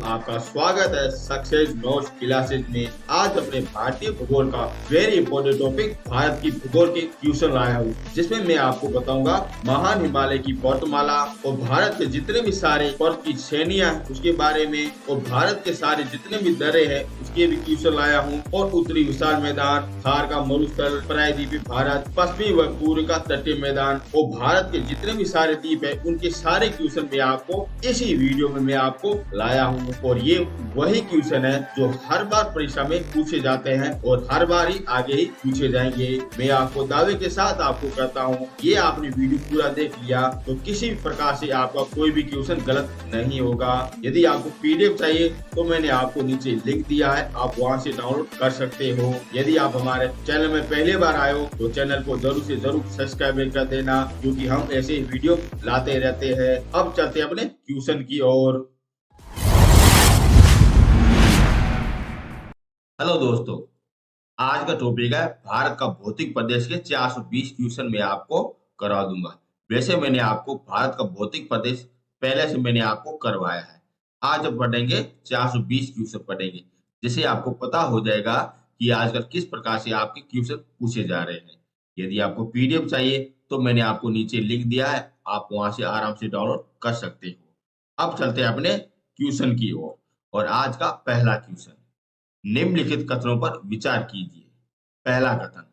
आपका स्वागत है सक्सेस नोट्स क्लासेज में। आज अपने भारतीय भूगोल का वेरी इंपॉर्टेंट टॉपिक भारत की भूगोल के क्वेश्चन लाया हूँ, जिसमें मैं आपको बताऊंगा महान हिमालय की पर्वतमाला और भारत के जितने भी सारे पर्वत की श्रेणियां उसके बारे में, और भारत के सारे जितने भी दर्रे हैं उसके भी क्वेश्चन लाया हूँ, और उत्तरी विशाल मैदान, थार का मरुस्थल, प्रायद्वीपीय भारत, पश्चिमी व पूर्व का तटीय मैदान और भारत के जितने भी सारे द्वीप है उनके सारे क्वेश्चन मैं आपको इसी वीडियो में मैं आपको लाया हूँ। और ये वही क्वेश्चन है जो हर बार परीक्षा में पूछे जाते हैं और हर बार ही आगे ही पूछे जाएंगे। मैं आपको दावे के साथ आपको कहता हूँ, ये आपने वीडियो पूरा देख लिया तो किसी भी प्रकार से आपका कोई भी क्वेश्चन गलत नहीं होगा। यदि आपको पीडीएफ चाहिए तो मैंने आपको नीचे लिंक दिया है, आप वहाँ से डाउनलोड कर सकते हो। यदि आप हमारे चैनल में पहली बार आए हो तो चैनल को जरूर से जरूर सब्सक्राइब कर देना, क्योंकि हम ऐसे वीडियो लाते रहते हैं। अब चलते हैं अपने क्वेश्चन की ओर। हेलो दोस्तों, आज का टॉपिक है भारत का भौतिक प्रदेश के 420 क्वेश्चन मैं आपको करवा दूंगा। वैसे मैंने आपको भारत का भौतिक प्रदेश पहले से मैंने आपको करवाया है। आज हम पढ़ेंगे 420 क्वेश्चन पढ़ेंगे, जिससे आपको पता हो जाएगा कि आजकल किस प्रकार से आपके क्वेश्चन पूछे जा रहे हैं। यदि आपको पीडीएफ चाहिए तो मैंने आपको नीचे लिंक दिया है, आप वहां से आराम से डाउनलोड कर सकते हो। अब चलते हैं अपने क्वेश्चन की ओर। और आज का पहला क्वेश्चन, निम्नलिखित कथनों पर विचार कीजिए। पहला कथन,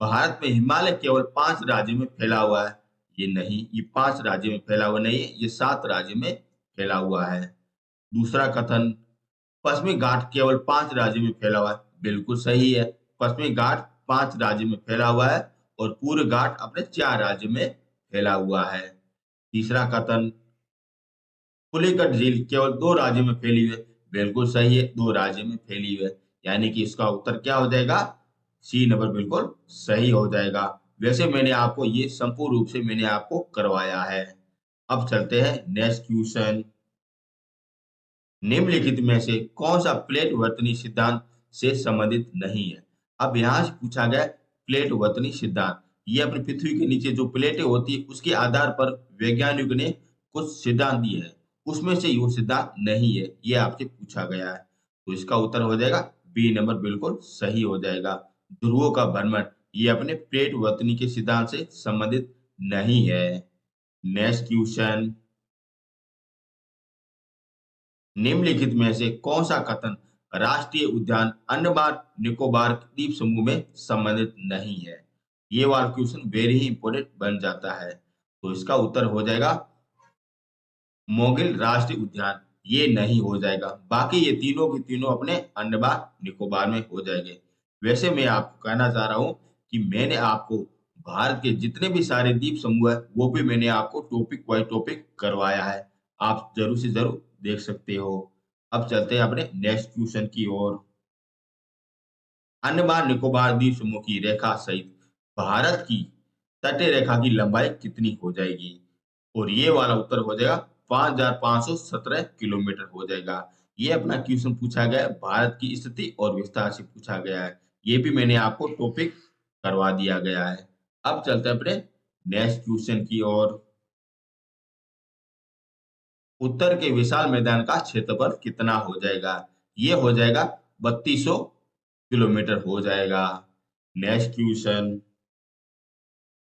भारत में हिमालय केवल 5 राज्यों में फैला हुआ है। ये नहीं, ये 5 राज्यों में फैला हुआ नहीं है, ये 7 राज्यों में फैला हुआ है। दूसरा कथन, पश्चिमी घाट केवल 5 राज्यों में फैला हुआ है। बिल्कुल सही है, पश्चिमी घाट 5 राज्यों में फैला हुआ है और पूर्व घाट अपने 4 राज्यों में फैला हुआ है। तीसरा कथन, पुलिकट झील केवल 2 राज्यों में फैली हुई है। बिल्कुल सही है, 2 राज्यों में फैली हुई है, यानी कि इसका उत्तर क्या हो जाएगा, सी नंबर बिल्कुल सही हो जाएगा। वैसे मैंने आपको ये संपूर्ण रूप से मैंने आपको करवाया है। अब चलते हैं नेक्स्ट क्वेश्चन, निम्नलिखित में से कौन सा प्लेट वर्तनी सिद्धांत से संबंधित नहीं है। अब यहाँ से पूछा गया प्लेट वर्तनी सिद्धांत, ये अपनी पृथ्वी के नीचे जो प्लेटें होती है उसके आधार पर वैज्ञानिकों ने कुछ सिद्धांत दिए हैं, उसमें से ये सिद्धांत नहीं है, ये आपसे पूछा गया है। तो इसका उत्तर हो जाएगा बी नंबर बिल्कुल सही हो जाएगा। ध्रुवों का भ्रमण ये अपने प्लेट वर्तनी के सिद्धांत से संबंधित नहीं है। नेक्स्ट क्वेश्चन, निम्नलिखित में से कौन सा कथन राष्ट्रीय उद्यान अंडमान निकोबार द्वीप समूह में संबंधित नहीं है। ये वाला क्वेश्चन वेरी ही इंपोर्टेंट बन जाता है। तो इसका उत्तर हो जाएगा मोगिल राष्ट्रीय उद्यान, ये नहीं हो जाएगा। बाकी ये तीनों के तीनों अपने अंडमान निकोबार में हो जाएंगे। वैसे मैं आपको कहना चाह रहा हूं कि मैंने आपको भारत के जितने भी सारे द्वीप समूह है वो भी मैंने आपको टॉपिक वाइज टॉपिक करवाया है, आप जरूर से जरूर देख सकते हो। अब चलते हैं अपने नेक्स्ट क्वेश्चन की ओर। अंडमान निकोबार द्वीप समूह की रेखा सहित भारत की तटीय रेखा की लंबाई कितनी हो जाएगी। और ये वाला उत्तर हो जाएगा 5517 किलोमीटर हो जाएगा। ये अपना क्वेश्चन पूछा गया है, भारत की स्थिति और विस्तार से पूछा गया है, ये भी मैंने आपको टॉपिक करवा दिया गया है। अब चलते हैं अपने नेक्स्ट क्वेश्चन की ओर। उत्तर के विशाल मैदान का क्षेत्रफल कितना हो जाएगा। ये हो जाएगा 3200 किलोमीटर हो जाएगा। नेक्स्ट क्वेश्चन,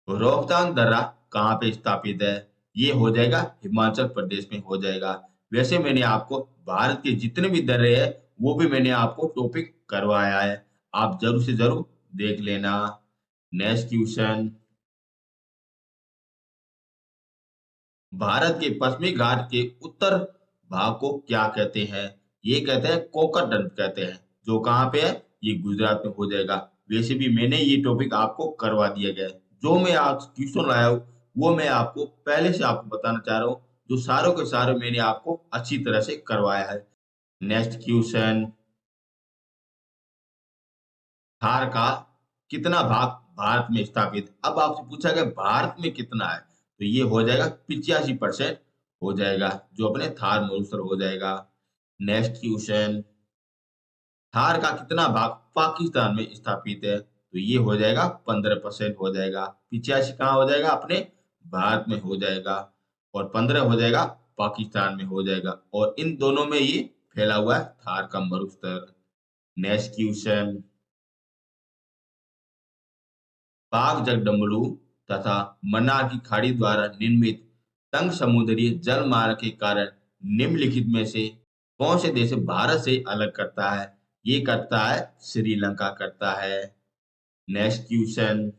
रोहतांग दर्रा कहाँ पे स्थापित है। ये हो जाएगा हिमाचल प्रदेश में हो जाएगा। वैसे मैंने आपको भारत के जितने भी दर्रे हैं वो भी मैंने आपको टॉपिक करवाया है, आप जरूर से जरूर देख लेना। नेक्स्ट क्वेश्चन, भारत के पश्चिमी घाट के उत्तर भाग को क्या कहते हैं। ये कहते हैं कोकरदंड कहते हैं, जो कहाँ पे है, ये गुजरात में हो जाएगा। वैसे भी मैंने ये टॉपिक आपको करवा दिया गया है। जो मैं आज क्वेश्चन लाया हूँ वो मैं आपको पहले से आपको बताना चाह रहा हूँ, जो सारों के सारे मैंने आपको अच्छी तरह से करवाया है। नेक्स्ट क्वेश्चन, थार का कितना भाग भारत में स्थापित। अब आपसे पूछा गया भारत में कितना है, तो ये हो जाएगा 85% हो जाएगा, जो अपने थार मरुस्थल हो जाएगा। नेक्स्ट क्वेश्चन, थार का कितना भाग पाकिस्तान में स्थापित है, तो ये हो जाएगा 15% हो जाएगा। 85 कहाँ हो जाएगा, अपने भारत में हो जाएगा, और 15 हो जाएगा पाकिस्तान में हो जाएगा। और इन दोनों में ये फैला हुआ है थार का मरुस्तर। नेक्स्ट क्वेश्चन, पाक जगडमरू तथा मन्नार की खाड़ी द्वारा निर्मित तंग समुद्री जल मार्ग के कारण निम्नलिखित में से कौन से देश भारत से अलग करता है? ये करता है श्रीलंका करता है। नेक्स्ट क्वेश्चन,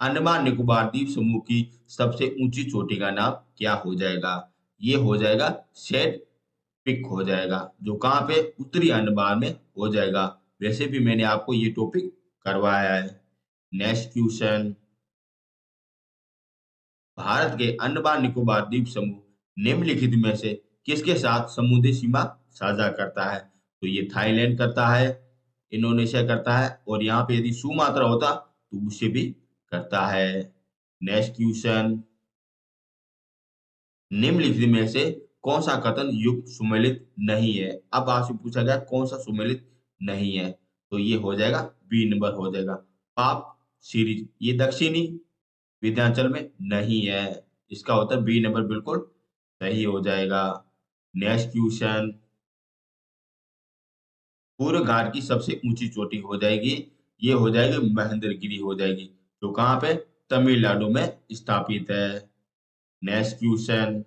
अंडमान निकोबार द्वीप समूह की सबसे ऊंची चोटी का नाम क्या हो जाएगा? ये हो जाएगा सेट पिक हो जाएगा, जो कहाँ पे उत्तरी अंडमान में हो जाएगा। वैसे भी मैंने आपको ये टॉपिक करवाया है। नेक्स्ट क्वेश्चन, भारत के अंडमान निकोबार द्वीप समूह निम्नलिखित में से किसके साथ समुद्री सीमा साझा करता है? तो ये थाईलैंड करता है, इंडोनेशिया करता है, और यहाँ पे यदि सुमात्रा होता तो उससे भी करता है। नेक्स्ट क्वेश्चन, निम्नलिखित में से कौन सा कथन युक्त सुमेलित नहीं है? अब आपसे पूछा गया कौन सा सुमेलित नहीं है, तो ये हो जाएगा बी नंबर हो जाएगा, पाप सीरीज। ये दक्षिणी विंध्याचल में नहीं है। इसका उत्तर बी नंबर बिल्कुल सही हो जाएगा। नेक्स्ट क्वेश्चन, पूर्व घाट की सबसे ऊंची चोटी हो जाएगी, ये हो जाएगी महेंद्रगिरी हो जाएगी, जो कहाँ पे तमिलनाडु में स्थापित है। नेक्स्ट क्वेश्चन,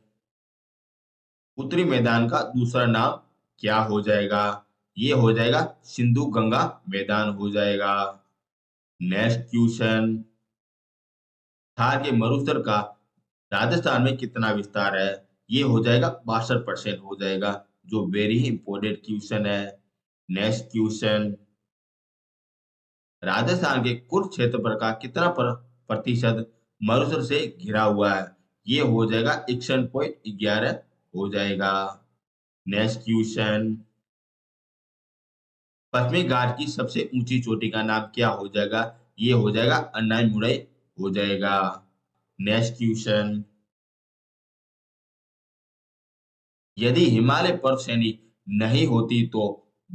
उत्तरी मैदान का दूसरा नाम क्या हो जाएगा? ये हो जाएगा सिंधु गंगा मैदान हो जाएगा। नेक्स्ट क्वेश्चन, थार के मरुस्थल का राजस्थान में कितना विस्तार है? ये हो जाएगा 62% हो जाएगा, जो वेरी ही इंपॉर्टेंट क्वेश्चन है। नेक्स्ट क्वेश्चन, राजस्थान के कुल क्षेत्रफल का कितना प्रतिशत मरुस्थल से घिरा हुआ है? ये हो जाएगा 61.11 हो जाएगा। नेक्स्ट क्वेश्चन, पश्चिमी घाट की सबसे ऊंची चोटी का नाम क्या हो जाएगा? ये हो जाएगा अन्नाईमुड़ई हो जाएगा। नेक्स्ट क्वेश्चन, यदि हिमालय पर्वत श्रेणी नहीं होती तो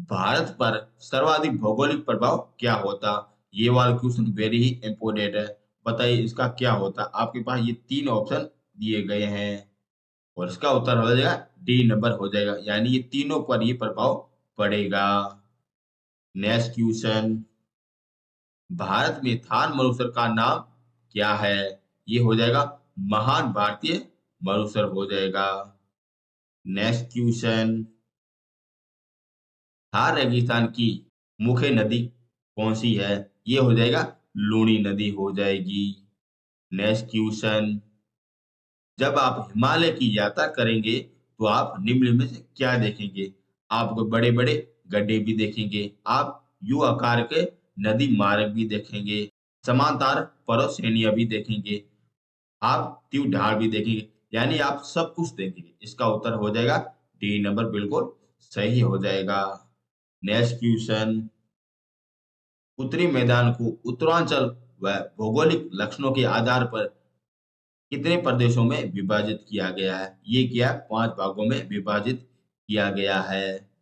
भारत पर सर्वाधिक भौगोलिक प्रभाव क्या होता? ये वाला क्वेश्चन वेरी ही इंपॉर्टेंट है। बताइए इसका क्या होता? आपके पास ये तीन ऑप्शन दिए गए हैं और इसका उत्तर हो जाएगा डी नंबर हो जाएगा, यानी ये तीनों पर ये प्रभाव पड़ेगा। नेक्स्ट क्वेश्चन, भारत में थार मरुस्थल का नाम क्या है? ये हो जाएगा महान भारतीय मरुस्थल हो जाएगा। नेक्स्ट क्वेश्चन, थार रेगिस्तान की मुख्य नदी कौन सी है? ये हो जाएगा लूनी नदी हो जाएगी। नेक्स्ट क्वेश्चन, जब आप हिमालय की यात्रा करेंगे तो आप निम्न में से क्या देखेंगे? आप बड़े बड़े गड्ढे भी देखेंगे, आप यू आकार के नदी मार्ग भी देखेंगे, समांतर पर्वत श्रेणियां भी देखेंगे, आप तीव्र ढाल भी देखेंगे, यानी आप सब कुछ देखेंगे। इसका उत्तर हो जाएगा डी नंबर बिल्कुल सही हो जाएगा। नेक्स्ट क्वेश्चन, उत्तरी मैदान को उत्तरांचल व भौगोलिक लक्षणों के आधार पर कितने प्रदेशों में विभाजित किया गया है? ये किया 5 भागों में विभाजित किया गया है।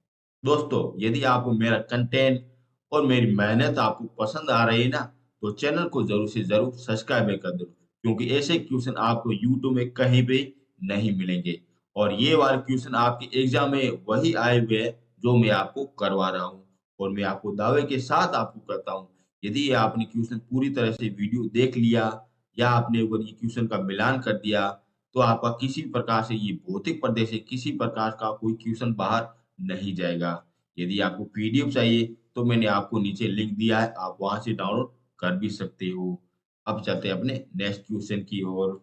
दोस्तों, यदि आपको मेरा कंटेंट और मेरी मेहनत आपको पसंद आ रही है ना, तो चैनल को ज़रूर से ज़रूर सब्सक्राइब कर दो, क्योंकि ऐसे क्वेश्चन आपको यूट्यूब में कहीं भी नहीं मिलेंगे। और ये वाले क्वेश्चन आपके एग्ज़ाम में वही आए हुए हैं, जो मैं आपको करवा रहा हूँ। और मैं आपको दावे के साथ आपको कहता हूँ, यदि आपने क्वेश्चन पूरी तरह से वीडियो देख लिया या आपने अगर ये क्वेश्चन का मिलान कर दिया, तो आपका किसी भी प्रकार से ये भौतिक प्रदेश से किसी प्रकार का कोई क्वेश्चन बाहर नहीं जाएगा। यदि आपको पीडीएफ चाहिए तो मैंने आपको नीचे लिंक दिया है, आप वहां से डाउनलोड कर भी सकते हो। अब चलते हैं अपने नेक्स्ट क्वेश्चन की ओर।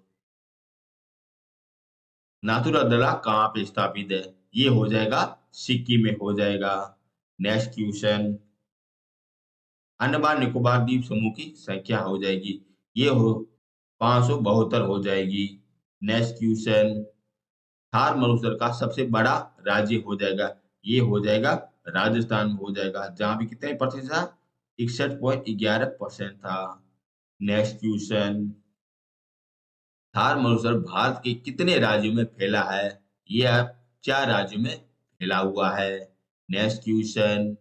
नाथुला कहाँ पे स्थापित है? ये हो जाएगा सिक्किम में हो जाएगा। नेक्स्ट क्वेश्चन, अंडमान निकोबार द्वीप समूह की संख्या हो जाएगी, ये हो 572 हो जाएगी। नेक्स्ट क्वेश्चन, थार मरुस्थल का सबसे बड़ा राज्य हो जाएगा, ये हो जाएगा राजस्थान में हो जाएगा, जहां पे कितने प्रतिशत था? 61.11% था। नेक्स्ट क्वेश्चन, थार मरुस्थल भारत के कितने राज्यों में फैला है? ये आप 4 राज्यों में फैला हुआ है। नेक्स्ट क्वेश्चन,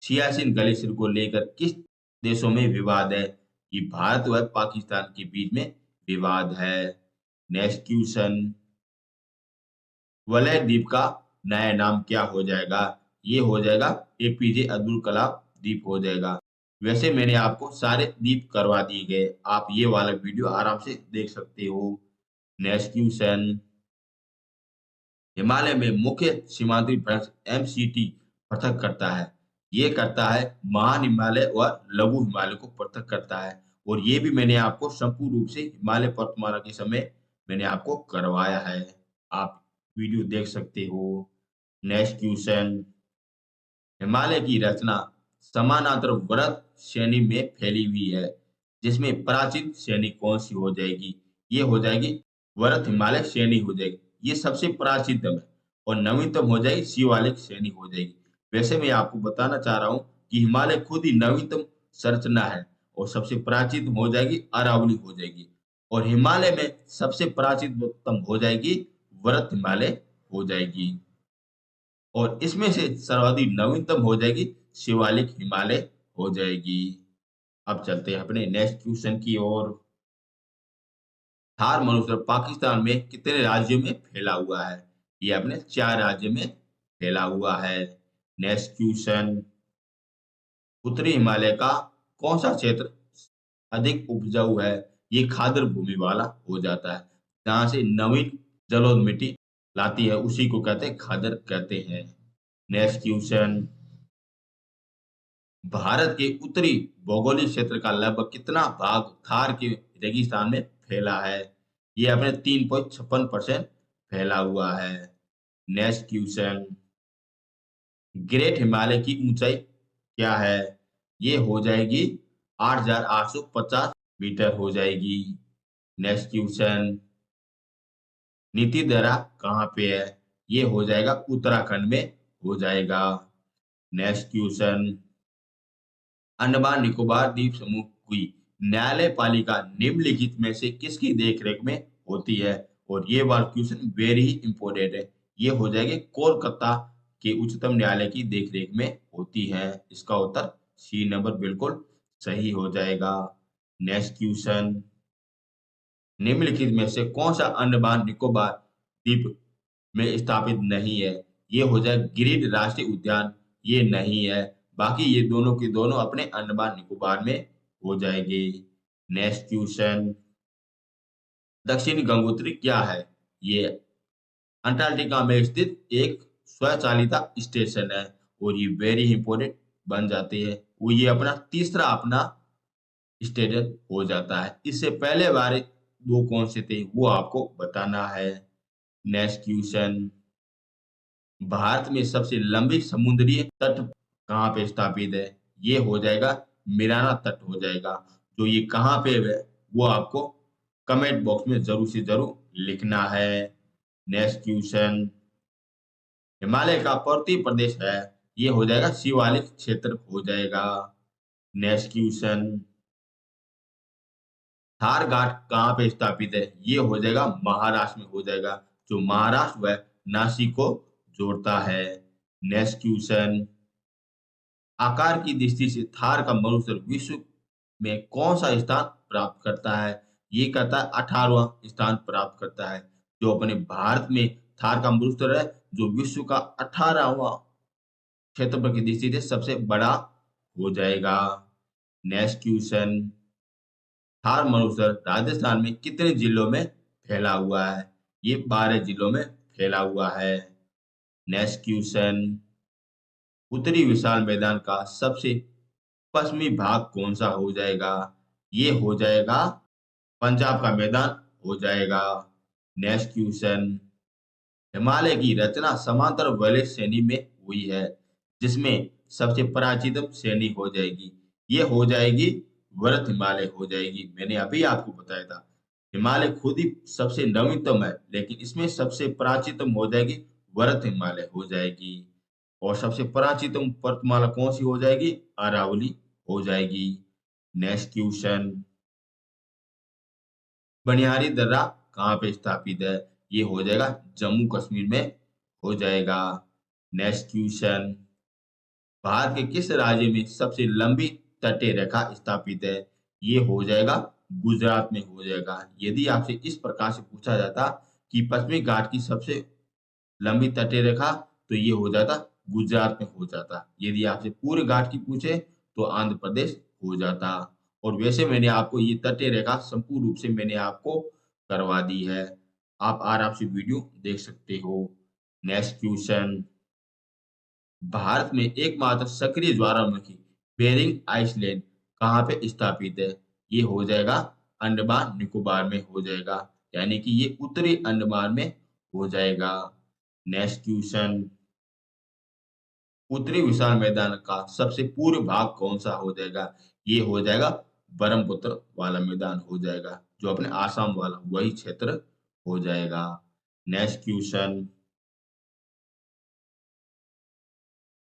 सियाचिन ग्लेशियर को लेकर किस देशों में विवाद है? ये भारत व पाकिस्तान के बीच में विवाद है। नेक्स्ट क्वेश्चन, वलय द्वीप का नया नाम क्या हो जाएगा? ये हो जाएगा एपीजे अब्दुल कलाम द्वीप हो जाएगा। वैसे मैंने आपको सारे द्वीप करवा दिए गए। आप ये वाला वीडियो आराम से देख सकते हो। नेक्स्ट क्वेश्चन, हिमालय में मुख्य सीमांती भ्रंश एमसीटी पृथक करता है। ये करता है महान हिमालय और लघु हिमालय को पृथक करता है। और ये भी मैंने आपको संपूर्ण रूप से हिमालय पर्वतमाला के समय मैंने आपको करवाया है। आप वीडियो देख सकते हो। नेक्स्ट क्वेश्चन, हिमालय की रचना समानांतर व्रत श्रेणी में फैली हुई है, जिसमें प्राचीन श्रेणी कौन सी हो जाएगी? ये हो जाएगी वरत हिमालय श्रेणी हो जाएगी। ये सबसे प्राचीनतम है। और नवीनतम हो जाएगी शिवालिक श्रेणी हो जाएगी। वैसे मैं आपको बताना चाह रहा हूँ कि हिमालय खुद ही नवीनतम संरचना है। और सबसे प्राचीन हो जाएगी अरावली हो जाएगी। और हिमालय में सबसे प्राचीनतम हो जाएगी वरत हिमालय हो जाएगी। और इसमें से सर्वाधिक नवीनतम हो जाएगी शिवालिक हिमालय हो जाएगी। अब चलते हैं अपने नेक्स्ट क्वेश्चन की ओर। थार मरुस्थल पाकिस्तान में कितने राज्यों में फैला हुआ है? ये अपने 4 राज्यों में फैला हुआ है। नेक्स्ट क्वेश्चन, उत्तरी हिमालय का कौन सा क्षेत्र अधिक उपजाऊ है? ये खादर भूमि वाला हो जाता है। जहाँ से नवीन जलोढ़ मिट्टी लाती है उसी को कहते हैं खादर कहते हैं। नेक्स्ट क्वेश्चन, भारत के उत्तरी भौगोलिक क्षेत्र का लगभग कितना भाग थार के रेगिस्तान में फैला है? ये अपने 3.56% फैला हुआ है। नेक्स्ट क्वेश्चन, ग्रेट हिमालय की ऊंचाई क्या है? ये हो जाएगी 8,850 मीटर हो जाएगी। नेक्स्ट क्वेश्चन, नीति दर्रा कहाँ पे है? ये हो जाएगा उत्तराखंड में हो जाएगा। नेक्स्ट क्वेश्चन, अंडमान निकोबार द्वीप समूह की न्यायपालिका निम्नलिखित में से किसकी देखरेख में होती है? और ये वाला क्वेश्चन वेरी ही इंपॉर्टेंट है। ये हो जाएगी कोलकाता के उच्चतम न्यायालय की देखरेख में होती है। इसका उत्तर सी नंबर बिल्कुल सही हो जाएगा। नेक्स्ट क्वेश्चन, निम्नलिखित में से कौन सा अंडमान निकोबार द्वीप में स्थापित नहीं है? ये हो जाए गिरिड राष्ट्रीय उद्यान, ये नहीं है। बाकी ये दोनों के दोनों अपने अंडमान निकोबार में हो जाएंगे। नेक्स्ट क्वेश्चन, दक्षिणी गंगोत्री क्या है? ये अंटार्कटिका में स्थित एक स्वचालित स्टेशन है। और ये वेरी इंपोर्टेंट बन जाती है। वो ये अपना तीसरा अपना स्टेशन हो जाता है। इससे पहले वाले 2 कौन से थे वो आपको बताना है। नेक्स्ट क्वेश्चन, भारत में सबसे लंबी समुद्री तट कहाँ पे स्थापित है? ये हो जाएगा मिराना तट हो जाएगा। तो ये कहाँ पे है वो आपको कमेंट बॉक्स में जरूर से जरूर लिखना है। नेक्स्ट क्वेश्चन, हिमालय का पर्वतीय प्रदेश है, ये हो जाएगा शिवालिक क्षेत्र हो जाएगा। नेक्स्ट क्वेश्चन, थार घाट कहाँ पे स्थापित है? ये हो जाएगा महाराष्ट्र में हो जाएगा। जो महाराष्ट्र व नासिक को जोड़ता है। नेक्स्ट क्वेश्चन, आकार की दृष्टि से थार का मरुस्थल विश्व में कौन सा स्थान प्राप्त करता है? ये करता है 18वां स्थान प्राप्त करता है। जो अपने भारत में थार का मरुस्थल है जो विश्व का 18वां क्षेत्रफल की दृष्टि से सबसे बड़ा हो जाएगा। नेक्स्ट क्वेश्चन, थार मरुस्थल राजस्थान में कितने जिलों में फैला हुआ है? ये 12 जिलों में फैला हुआ है। नेक्स्ट क्वेश्चन, उत्तरी विशाल मैदान का सबसे पश्चिमी भाग कौन सा हो जाएगा? ये हो जाएगा पंजाब का मैदान हो जाएगा। नेक्स्ट क्वेश्चन, हिमालय की रचना समांतर वलय श्रेणी में हुई है, जिसमें सबसे प्राचीनतम श्रेणी हो जाएगी। ये हो जाएगी वरत हिमालय हो जाएगी। मैंने अभी आपको बताया था हिमालय खुद ही सबसे नवीनतम है, लेकिन इसमें सबसे प्राचीनतम हो जाएगी वरत हिमालय हो जाएगी। और सबसे प्राचीनतम पर्वतमाला कौन सी हो जाएगी? अरावली हो जाएगी। नेक्स्ट क्वेश्चन, बनिहारी दर्रा कहाँ पे स्थापित है? ये हो जाएगा जम्मू कश्मीर में हो जाएगा। नेक्स्ट क्वेश्चन, भारत के किस राज्य में सबसे लंबी तटीय रेखा स्थापित है? ये हो जाएगा गुजरात में हो जाएगा। यदि आपसे इस प्रकार से पूछा जाता कि पश्चिमी घाट की सबसे लंबी तटीय रेखा तो ये हो जाता गुजरात में हो जाता। यदि आपसे पूरे घाट की पूछे तो आंध्र प्रदेश हो जाता। और वैसे मैंने आपको ये तटीय रेखा संपूर्ण रूप से मैंने आपको करवा दी है। आप आराम से वीडियो देख सकते हो। नेक्स्ट क्वेश्चन, भारत में एकमात्र सक्रिय ज्वालामुखी बेरिंग आइसलैंड कहाँ पे स्थापित है? ये हो जाएगा अंडमान निकोबार में हो जाएगा, यानी कि ये उत्तरी अंडमान में हो जाएगा। नेक्स्ट क्वेश्चन, उत्तरी विशाल मैदान का सबसे पूर्व भाग कौन सा हो जाएगा? ये हो जाएगा ब्रह्मपुत्र वाला मैदान हो जाएगा, जो अपने आसाम वाला वही क्षेत्र हो जाएगा। नेक्स्ट क्वेश्चन,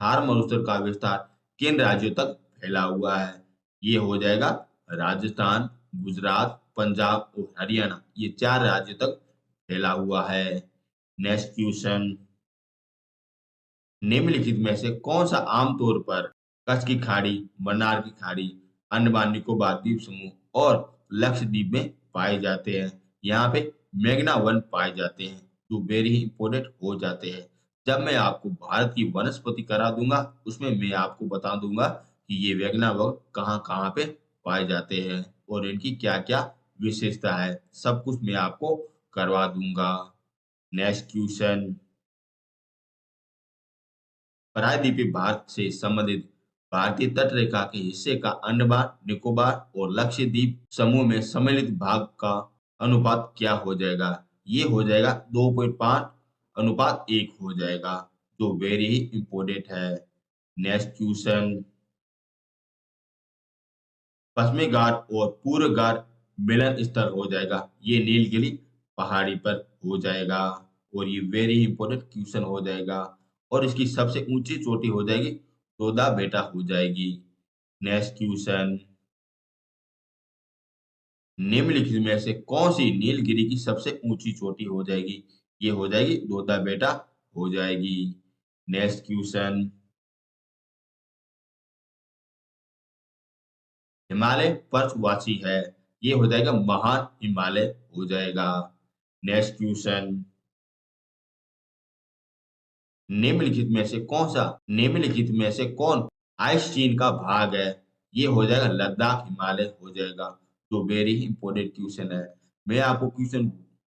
थार मरुस्थल का विस्तार किन राज्यों तक फैला हुआ है? ये हो जाएगा राजस्थान, गुजरात, पंजाब और हरियाणा, ये 4 राज्यों तक फैला हुआ है। नेक्स्ट क्वेश्चन, निम्नलिखित में से कौन सा आमतौर पर कच्छ की खाड़ी, मन्नार की खाड़ी, अंडमान निकोबार द्वीप समूह और लक्षद्वीप में पाए जाते हैं? यहाँ पे मैग्ना वन पाए जाते हैं, जो वेरी इंपॉर्टेंट हो जाते हैं। जब मैं आपको भारत की वनस्पति करा दूंगा, उसमें मैं आपको बता दूंगा कि ये मैग्ना वन कहाँ-कहाँ पे पाए जाते हैं और इनकी क्या-क्या विशेषता है। सब कुछ मैं आपको करवा दूंगा। नेक्स्ट क्वेश्चन, प्रायद्वीपीय भारत से संबंधित भारतीय तट रेखा के हिस्से का अंडमान निकोबार और लक्षद्वीप समूह में सम्मिलित भाग का अनुपात क्या हो जाएगा? ये हो जाएगा 2.5 अनुपात 1 हो जाएगा, जो वेरी ही इंपॉर्टेंट है। नेक्स्ट क्वेश्चन, पश्चिमी घाट और पूर्व घाट मिलन स्थल हो जाएगा, ये नीलगिरी पहाड़ी पर हो जाएगा और ये वेरी इंपॉर्टेंट क्वेश्चन हो जाएगा। और इसकी सबसे ऊंची चोटी हो जाएगी तोदा बेटा हो जाएगी। नेक्स्ट क्वेश्चन, निम्नलिखित में से कौन सी नीलगिरी की सबसे ऊंची चोटी हो जाएगी? ये हो जाएगी तोदा बेटा हो जाएगी। नेक्स्ट क्वेश्चन, हिमालय पर्वतवासी है, ये हो जाएगा महान हिमालय हो जाएगा। नेक्स्ट क्वेश्चन, निम्नलिखित में से कौन आइस चीन का भाग है? ये हो जाएगा लद्दाख हिमालय हो जाएगा। तो वेरी इंपॉर्टेंट क्वेश्चन है। मैं आपको क्वेश्चन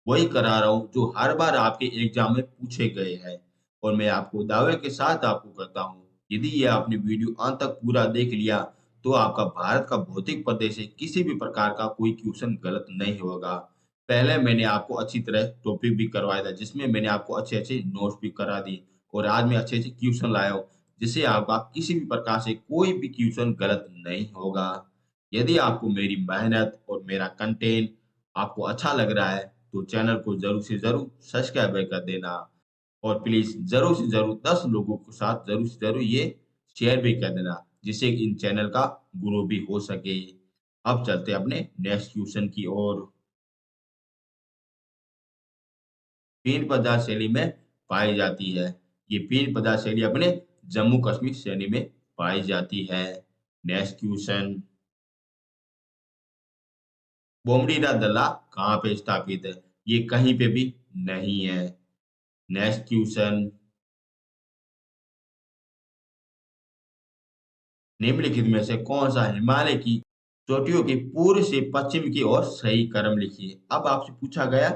वही करा रहा हूँ जो हर बार आपके एग्जाम में पूछे गए हैं और मैं आपको दावे के साथ आपको कहता हूँ, यदि ये आपने वीडियो अंत तक पूरा देख लिया तो आपका भारत का भौतिक प्रदेश से किसी भी प्रकार का कोई क्वेश्चन गलत नहीं होगा। पहले मैंने आपको अच्छी तरह टॉपिक भी करवाया था, जिसमें मैंने आपको अच्छे-अच्छे नोट्स भी करा दिए और आज मैं अच्छे-अच्छे क्वेश्चन लाया हूँ, जिससे आपका किसी भी प्रकार से कोई भी क्वेश्चन गलत नहीं होगा। यदि आपको मेरी मेहनत और मेरा कंटेंट आपको अच्छा लग रहा है, तो चैनल को ज़रूर से ज़रूर सब्सक्राइब कर देना और प्लीज़ ज़रूर से ज़रूर 10 लोगों के साथ ज़रूर से ज़रूर ये शेयर भी कर देना, जिससे इन चैनल का ग्रो भी हो सके। अब चलते हैं अपने नेक्स्ट क्वेश्चन की ओर। पीन पदार्थ शैली में पाई जाती है। ये पीन पदार्थ शैली अपने जम्मू कश्मीर श्रेणी में पाई जाती है। नेक्स्ट क्वेश्चन, बोमडीला दर्रा कहाँ पे स्थापित है? ये कहीं पे भी नहीं है। नेक्स्ट क्वेश्चन, निम्नलिखित में से कौन सा हिमालय की चोटियों के पूर्व से पश्चिम की ओर सही क्रम लिखिए? अब आपसे पूछा गया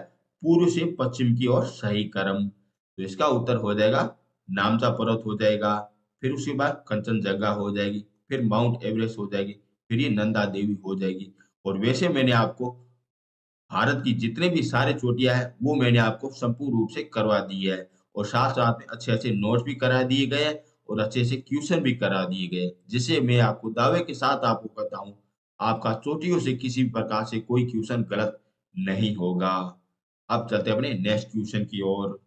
पूर्व से पश्चिम की ओर सही क्रम, तो इसका उत्तर हो जाएगा नामचा पर्वत हो जाएगा, फिर उसके बाद कंचनजंगा हो जाएगी, फिर माउंट एवरेस्ट हो जाएगी, फिर ये नंदा देवी हो जाएगी। और वैसे मैंने आपको भारत की जितने भी सारे चोटियाँ हैं, वो मैंने आपको संपूर्ण रूप से करवा दी है और साथ-साथ में अच्छे-अच्छे नोट्स भी करा दिए गए हैं और अच्छे से क्वेश्चन भी करा दिए गए, जिससे मैं आपको दावे के साथ आपको कहता हूँ, आपका चोटियों से किसी भी प्रकार से कोई क्वेश्चन गलत नहीं होगा। अब चलते हैं अपने नेक्स्ट क्वेश्चन की ओर।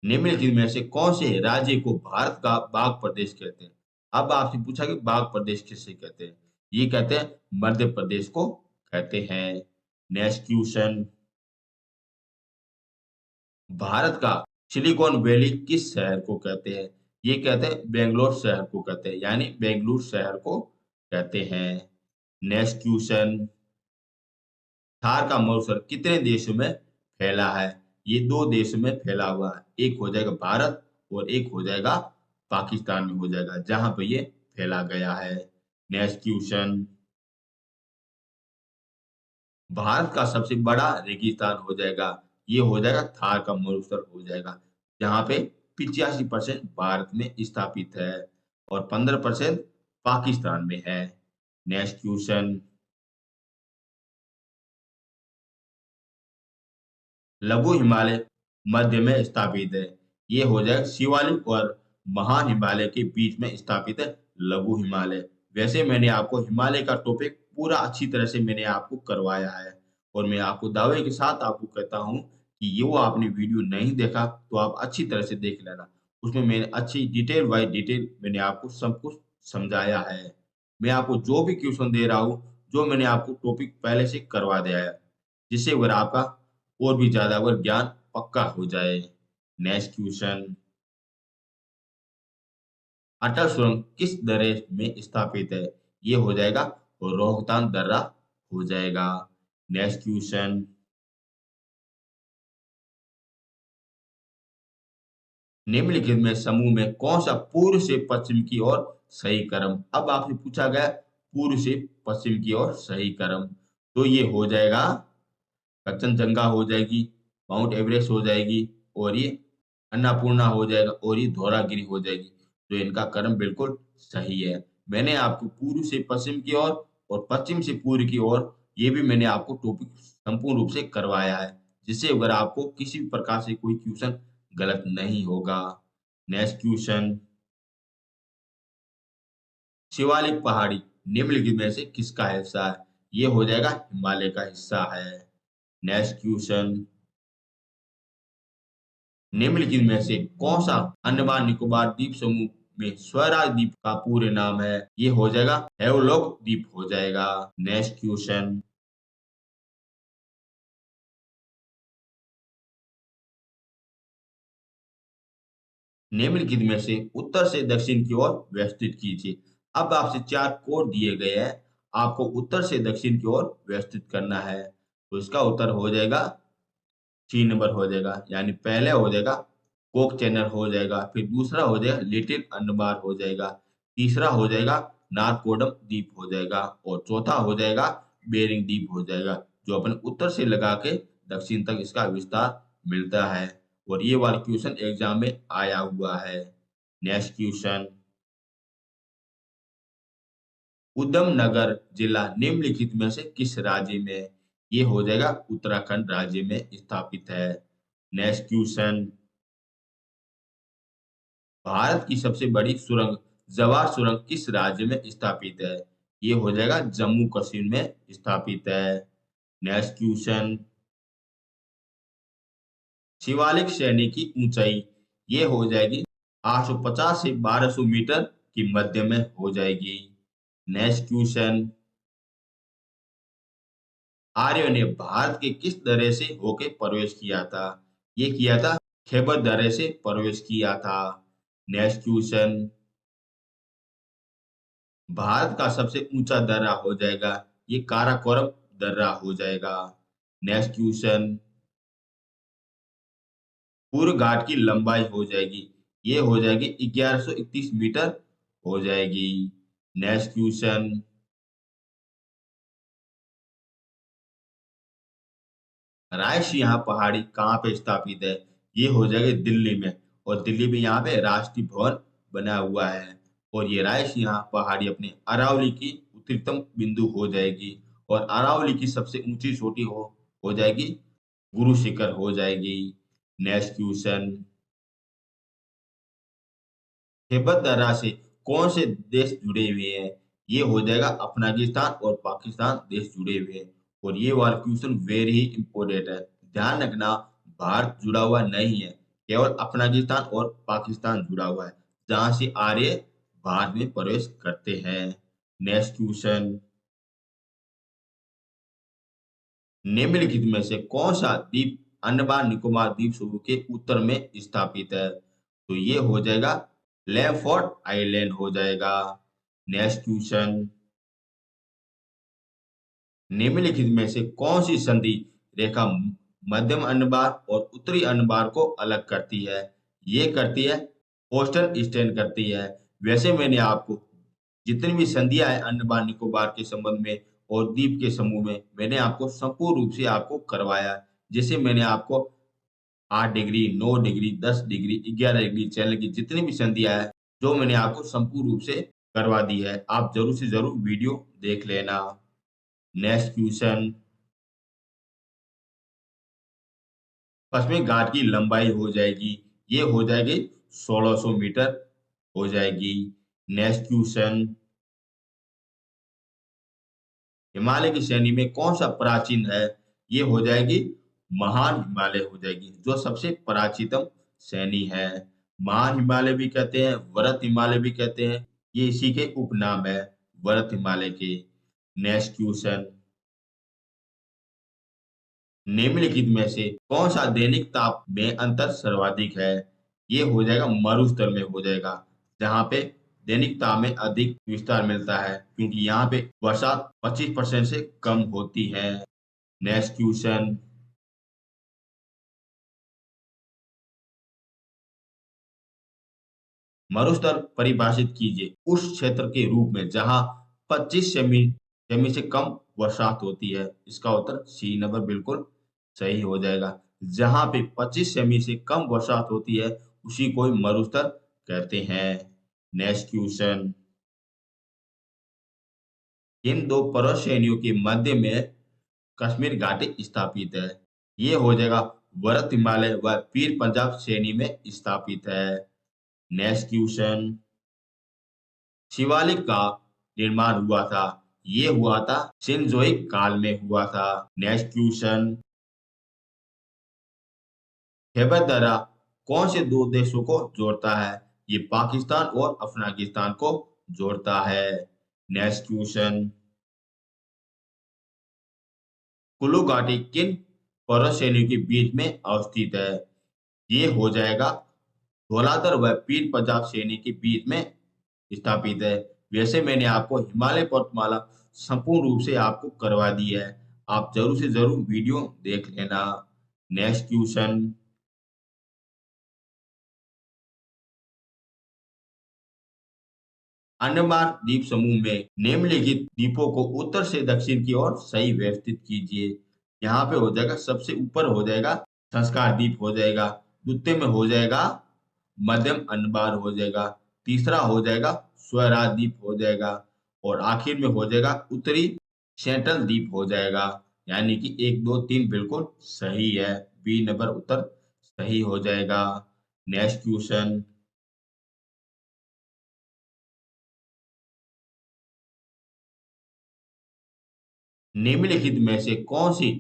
निम्नलिखित में से कौन से राज्य को भारत का बाघ प्रदेश कहते हैं? अब आपसे पूछा कि बाघ प्रदेश किसे कहते हैं? ये कहते हैं मध्य प्रदेश को कहते हैं। नेक्स्ट क्वेश्चन, भारत का सिलिकॉन वैली किस शहर को कहते हैं? ये कहते हैं बेंगलोर शहर को कहते हैं, यानी बेंगलुरु शहर को कहते हैं। नेक्स्ट क्वेश्चन, थार का महोत्सव कितने देशों में फैला है। ये दो देशों में फैला हुआ है, एक हो जाएगा भारत और एक हो जाएगा पाकिस्तान में हो जाएगा, जहां पे ये फैला गया है। नेक्स्ट क्वेश्चन, भारत का सबसे बड़ा रेगिस्तान हो जाएगा, ये हो जाएगा थार का मरुस्थल हो जाएगा, जहाँ पे 85% भारत में स्थापित है और 15% पाकिस्तान में है। नेक्स्ट क्वेश्चन, लघु हिमालय मध्य में स्थापित है, ये हो जाएगा शिवालिक और महान हिमालय के बीच में स्थापित है लघु हिमालय। वैसे मैंने आपको हिमालय का टॉपिक पूरा अच्छी तरह से मैंने आपको करवाया है और मैं आपको दावे के साथ आपको कहता हूँ कि ये वो आपने वीडियो नहीं देखा तो आप अच्छी तरह से देख लेना। उसमें मैंने अच्छी डिटेल बाय डिटेल मैंने आपको सब कुछ समझाया है। मैं आपको जो भी क्वेश्चन दे रहा हूँ, जो मैंने आपको टॉपिक पहले से करवा दिया है, जिससे अगर आपका और भी ज़्यादा अगर ज्ञान पक्का हो जाए। नेक्स्ट क्वेश्चन, अटल सुरंग किस दर्रे में स्थापित है? ये हो जाएगा रोहतांग दर्रा हो जाएगा। नेक्स्ट क्वेश्चन, निम्नलिखित में समूह में कौन सा पूर्व से पश्चिम की ओर सही क्रम? अब आपसे पूछा गया पूर्व से पश्चिम की ओर सही क्रम, तो ये हो जाएगा कंचनजंगा हो जाएगी, माउंट एवरेस्ट हो जाएगी और ये अन्नपूर्णा हो जाएगा और ये धौलागिरी हो जाएगी। तो इनका क्रम बिल्कुल सही है। मैंने आपको पूर्व से पश्चिम की ओर और पश्चिम से पूर्व की ओर ये भी मैंने आपको टॉपिक संपूर्ण रूप से करवाया है, जिससे अगर आपको किसी भी प्रकार से कोई क्वेश्चन गलत नहीं होगा। नेक्स्ट क्वेश्चन, शिवालिक पहाड़ी निम्नलिखित में से किसका हिस्सा है? ये हो जाएगा हिमालय का हिस्सा है। नेक्स्ट क्वेश्चन, निम्नलिखित में से कौन सा अंडमान निकोबार द्वीप समूह में स्वराज द्वीप का पूरे नाम है? ये हो जाएगा हेवलॉक द्वीप हो जाएगा। नेक्स्ट क्वेश्चन, निम्नलिखित में से उत्तर से दक्षिण की ओर व्यवस्थित कीजिए। अब आपसे चार कोड दिए गए हैं, आपको उत्तर से दक्षिण की ओर व्यवस्थित करना है। तो इसका उत्तर हो जाएगा 3 नंबर हो जाएगा, यानी पहले हो जाएगा कोक चैनल हो जाएगा, फिर दूसरा हो जाएगा लिटिल अंडमान हो जाएगा, तीसरा हो जाएगा नारकोडम द्वीप हो जाएगा और चौथा हो जाएगा बेरिंग द्वीप हो जाएगा, जो अपने उत्तर से लगा के दक्षिण तक इसका विस्तार मिलता है। और ये वाला क्वेश्चन एग्जाम में आया हुआ है। नेक्स्ट क्वेश्चन, उधमनगर जिला निम्नलिखित में से किस राज्य में है? ये हो जाएगा उत्तराखंड राज्य में स्थापित है। नेक्स्ट क्वेश्चन, भारत की सबसे बड़ी सुरंग जवार सुरंग किस राज्य में स्थापित है? ये हो जाएगा जम्मू कश्मीर में स्थापित है। नेक्स्ट क्वेश्चन, शिवालिक श्रेणी की ऊंचाई ये हो जाएगी 850 से 1200 मीटर की मध्य में हो जाएगी। नेक्स्ट क्वेश्चन, आर्य ने भारत के किस दर्रे से होके प्रवेश किया था? ये किया था खैबर दर्रे से प्रवेश किया था। नेक्स्ट क्वेश्चन, भारत का सबसे ऊंचा दर्रा हो जाएगा ये काराकोरम दर्रा हो जाएगा। नेक्स्ट क्वेश्चन, पूर्व घाट की लंबाई हो जाएगी ये हो जाएगी 1131 मीटर हो जाएगी। नेक्स्ट क्वेश्चन, रायसिंहा पहाड़ी कहाँ पे स्थापित है? ये हो जाएगा दिल्ली में और दिल्ली में यहाँ पे राष्ट्रीय भवन बना हुआ है और ये रायसिंहा पहाड़ी अपने अरावली की उत्तरतम बिंदु हो जाएगी और अरावली की सबसे ऊंची चोटी हो जाएगी गुरु शिखर हो जाएगी। नेक्स्ट क्वेश्चन, तिब्बत दर्रा से कौन से देश जुड़े हुए हैं? ये हो जाएगा अफगानिस्तान और पाकिस्तान देश जुड़े हुए हैं और ये वाला क्वेश्चन वेरी ही इंपॉर्टेंट है। ध्यान रखना, भारत जुड़ा हुआ नहीं है, केवल अफगानिस्तान और पाकिस्तान जुड़ा हुआ है, जहां से आर्य भारत में प्रवेश करते हैं। नेक्स्ट क्वेश्चन, निम्नलिखित में से कौन सा द्वीप अंडमान निकोबार द्वीप समूह के उत्तर में स्थापित है? तो ये हो जाएगा लैमफोर्ड आइलैंड हो जाएगा। नेक्स्ट क्वेश्चन, निम्नलिखित में से कौन सी संधि रेखा मध्यम अन्नबार और उत्तरी अन्नबार को अलग करती है। ये करती है कोस्टल स्टैंड करती है। वैसे मैंने आपको जितनी भी संधियां हैं अंडमान निकोबार के संबंध में और द्वीप के समूह में, मैंने आपको संपूर्ण रूप से आपको करवाया। जैसे मैंने आपको 8 degree, 9 degree, 10 degree, 11 degree channel की जितनी भी संधियां हैं, जो मैंने आपको संपूर्ण रूप से करवा दी है। आप ज़रूर से ज़रूर वीडियो देख लेना। नेक्स्ट क्वेश्चन, पश्चिमी घाट की लंबाई हो जाएगी, ये हो जाएगी 1600 मीटर हो जाएगी। नेक्स्ट क्वेश्चन, हिमालय की श्रेणी में कौन सा प्राचीन है? ये हो जाएगी महान हिमालय हो जाएगी, जो सबसे प्राचीनतम श्रेणी है। महान हिमालय भी कहते हैं, वरत हिमालय भी कहते हैं। ये इसी के उपनाम है, वरत हिमालय के। नेक्स्ट क्वेश्चन, निम्नलिखित में से कौन सा दैनिक ताप में अंतर सर्वाधिक है? ये हो जाएगा मरुस्थल में हो जाएगा, जहाँ पे दैनिक ताप में अधिक विस्तार मिलता है, क्योंकि यहाँ पे वर्षा 25% से कम होती है। नेक्स्ट क्वेश्चन, मरुस्थल परिभाषित कीजिए उस क्षेत्र के रूप में जहां 25 सेमी से कम बरसात होती है। इसका उत्तर सी नंबर बिल्कुल सही हो जाएगा। जहां पे 25 सेमी से कम बरसात होती है, उसी को मरुस्थल कहते हैं। नेक्स्ट क्वेश्चन, इन दो पर्वत श्रेणियों के मध्य में कश्मीर घाटी स्थापित है। ये हो जाएगा वरत हिमालय व पीर पंजाब श्रेणी में स्थापित है। नेक्स्ट क्वेश्चन, शिवालिक का निर्माण हुआ था, ये हुआ था सिंधुइक काल में हुआ था। नेक्स्ट क्वेश्चन, खैबर दर्रा कौन से दो देशों को जोड़ता है? ये पाकिस्तान और अफगानिस्तान को जोड़ता है। नेक्स्ट क्वेश्चन, कुल्लू घाटी किन पर्वत श्रेणियों के बीच में अवस्थित है? ये हो जाएगा धौलाधर व पीर पंजाब श्रेणी के बीच में स्थापित है। वैसे मैंने आपको हिमालय पर्वतमाला संपूर्ण रूप से आपको करवा दी है। आप जरूर से जरूर वीडियो देख लेना। नेक्स्ट क्वेश्चन, अंडमान द्वीप समूह में निम्नलिखित द्वीपों को उत्तर से दक्षिण की ओर सही व्यवस्थित कीजिए। यहाँ पे हो जाएगा सबसे ऊपर हो जाएगा संस्कार द्वीप हो जाएगा, द्वितीय में हो जाएगा मध्यम अंडमान हो जाएगा, तीसरा हो जाएगा स्वराज द्वीप हो जाएगा और आखिर में हो जाएगा उत्तरी सेंट्रल द्वीप हो जाएगा। यानी कि 1 2 3 बिल्कुल सही है, बी नंबर उत्तर सही हो जाएगा। नेक्स्ट क्वेश्चन, निम्नलिखित में से कौन सी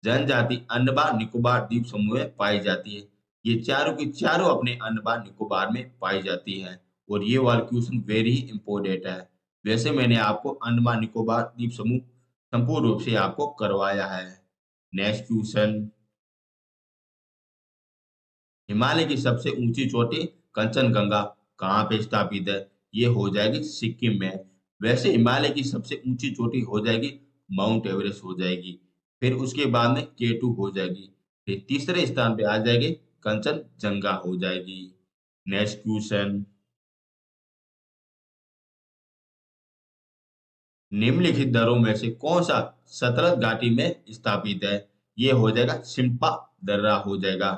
जनजाति अंडमान निकोबार द्वीप समूह में पाई जाती है? ये चारों की चारों अपने अंडमान निकोबार में पाई जाती है और ये वाला क्वेश्चन वेरी इंपॉर्टेंट है। वैसे मैंने आपको अंडमान निकोबार द्वीप समूह संपूर्ण रूप से आपको करवाया है। नेक्स्ट क्वेश्चन, हिमालय की सबसे ऊंची चोटी कंचनजंगा कहाँ पे स्थापित है? ये हो जाएगी सिक्किम में। वैसे हिमालय की सबसे ऊंची चोटी हो जाएगी माउंट एवरेस्ट हो जाएगी। फिर उसके बाद में केटू हो जाएगी। फिर तीसरे स्थान पे आ जाएगी कंचनजंगा हो जाएगी। नेक्स्ट क्वेश्चन, निम्नलिखित दर्रों में से कौन सा सतलज घाटी में स्थापित है? ये हो जाएगा सिम्पा दर्रा हो जाएगा,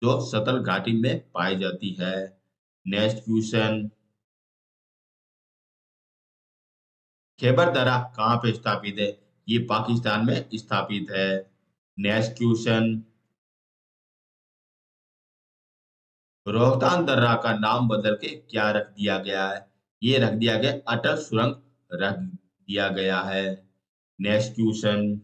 जो सतल घाटी में पाई जाती है। नेक्स्ट क्वेश्चन, खैबर दर्रा कहाँ पे स्थापित है? ये पाकिस्तान में स्थापित है। नेक्स्ट क्वेश्चन, रोहतांग दर्रा का नाम बदल के क्या रख दिया गया है? ये रख दिया गया अटल सुरंग रख दिया गया है। नेक्स्ट क्वेश्चन,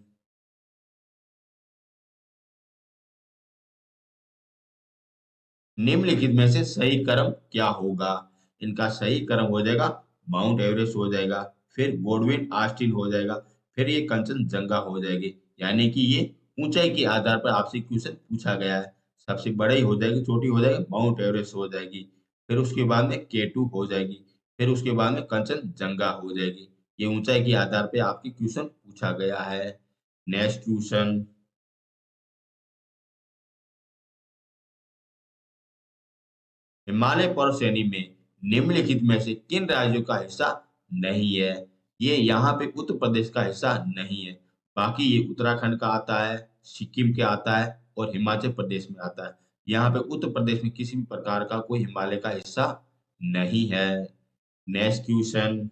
निम्नलिखित में से सही क्रम क्या होगा? इनका सही क्रम हो जाएगा माउंट एवरेस्ट हो जाएगा, फिर गोडविन आस्टिन हो जाएगा, फिर ये कंचनजंगा हो जाएगी। यानी कि ये ऊंचाई के आधार पर आपसे क्वेश्चन पूछा गया है। सबसे बड़ी हो जाएगी, छोटी हो जाएगी, माउंट एवरेस्ट हो जाएगी, फिर उसके बाद में केटू हो जाएगी, फिर उसके बाद में कंचनजंगा हो जाएगी। ये ऊंचाई के आधार पर आपके क्वेश्चन पूछा गया है। नेक्स्ट क्वेश्चन, हिमालय पर्वत श्रेणी में निम्नलिखित में से किन राज्यों का हिस्सा नहीं है? ये यहाँ पे उत्तर प्रदेश का हिस्सा नहीं है। बाकी ये उत्तराखंड का आता है, सिक्किम के आता है और हिमाचल प्रदेश में आता है। यहाँ पे उत्तर प्रदेश में किसी भी प्रकार का कोई हिमालय का हिस्सा नहीं है। नेक्स्ट क्वेश्चन,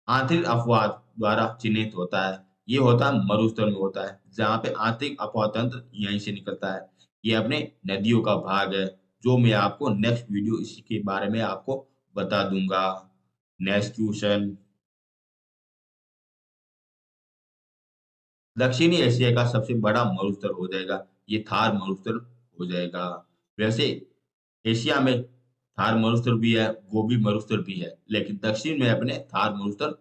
आंतरिक अपवाद द्वारा चिन्हित होता है। ये होता है मरुस्थल में होता है, जहाँ पे आंतरिक अपवाद तंत्र यहीं से निकलता है। ये अपने नदियों का भाग है, जो मैं आपको नेक्स्ट वीडियो इसी के बारे में आपको बता दूंगा। नेक्स्ट क्वेश्चन, दक्षिणी एशिया का सबसे बड़ा मरुस्थल हो जाएगा, ये थार मरुस्थल हो जाएगा। वैसे एशिया में थार मरुस्थल भी है, गोबी मरुस्थल भी है, लेकिन दक्षिण में अपने थार मरुस्थल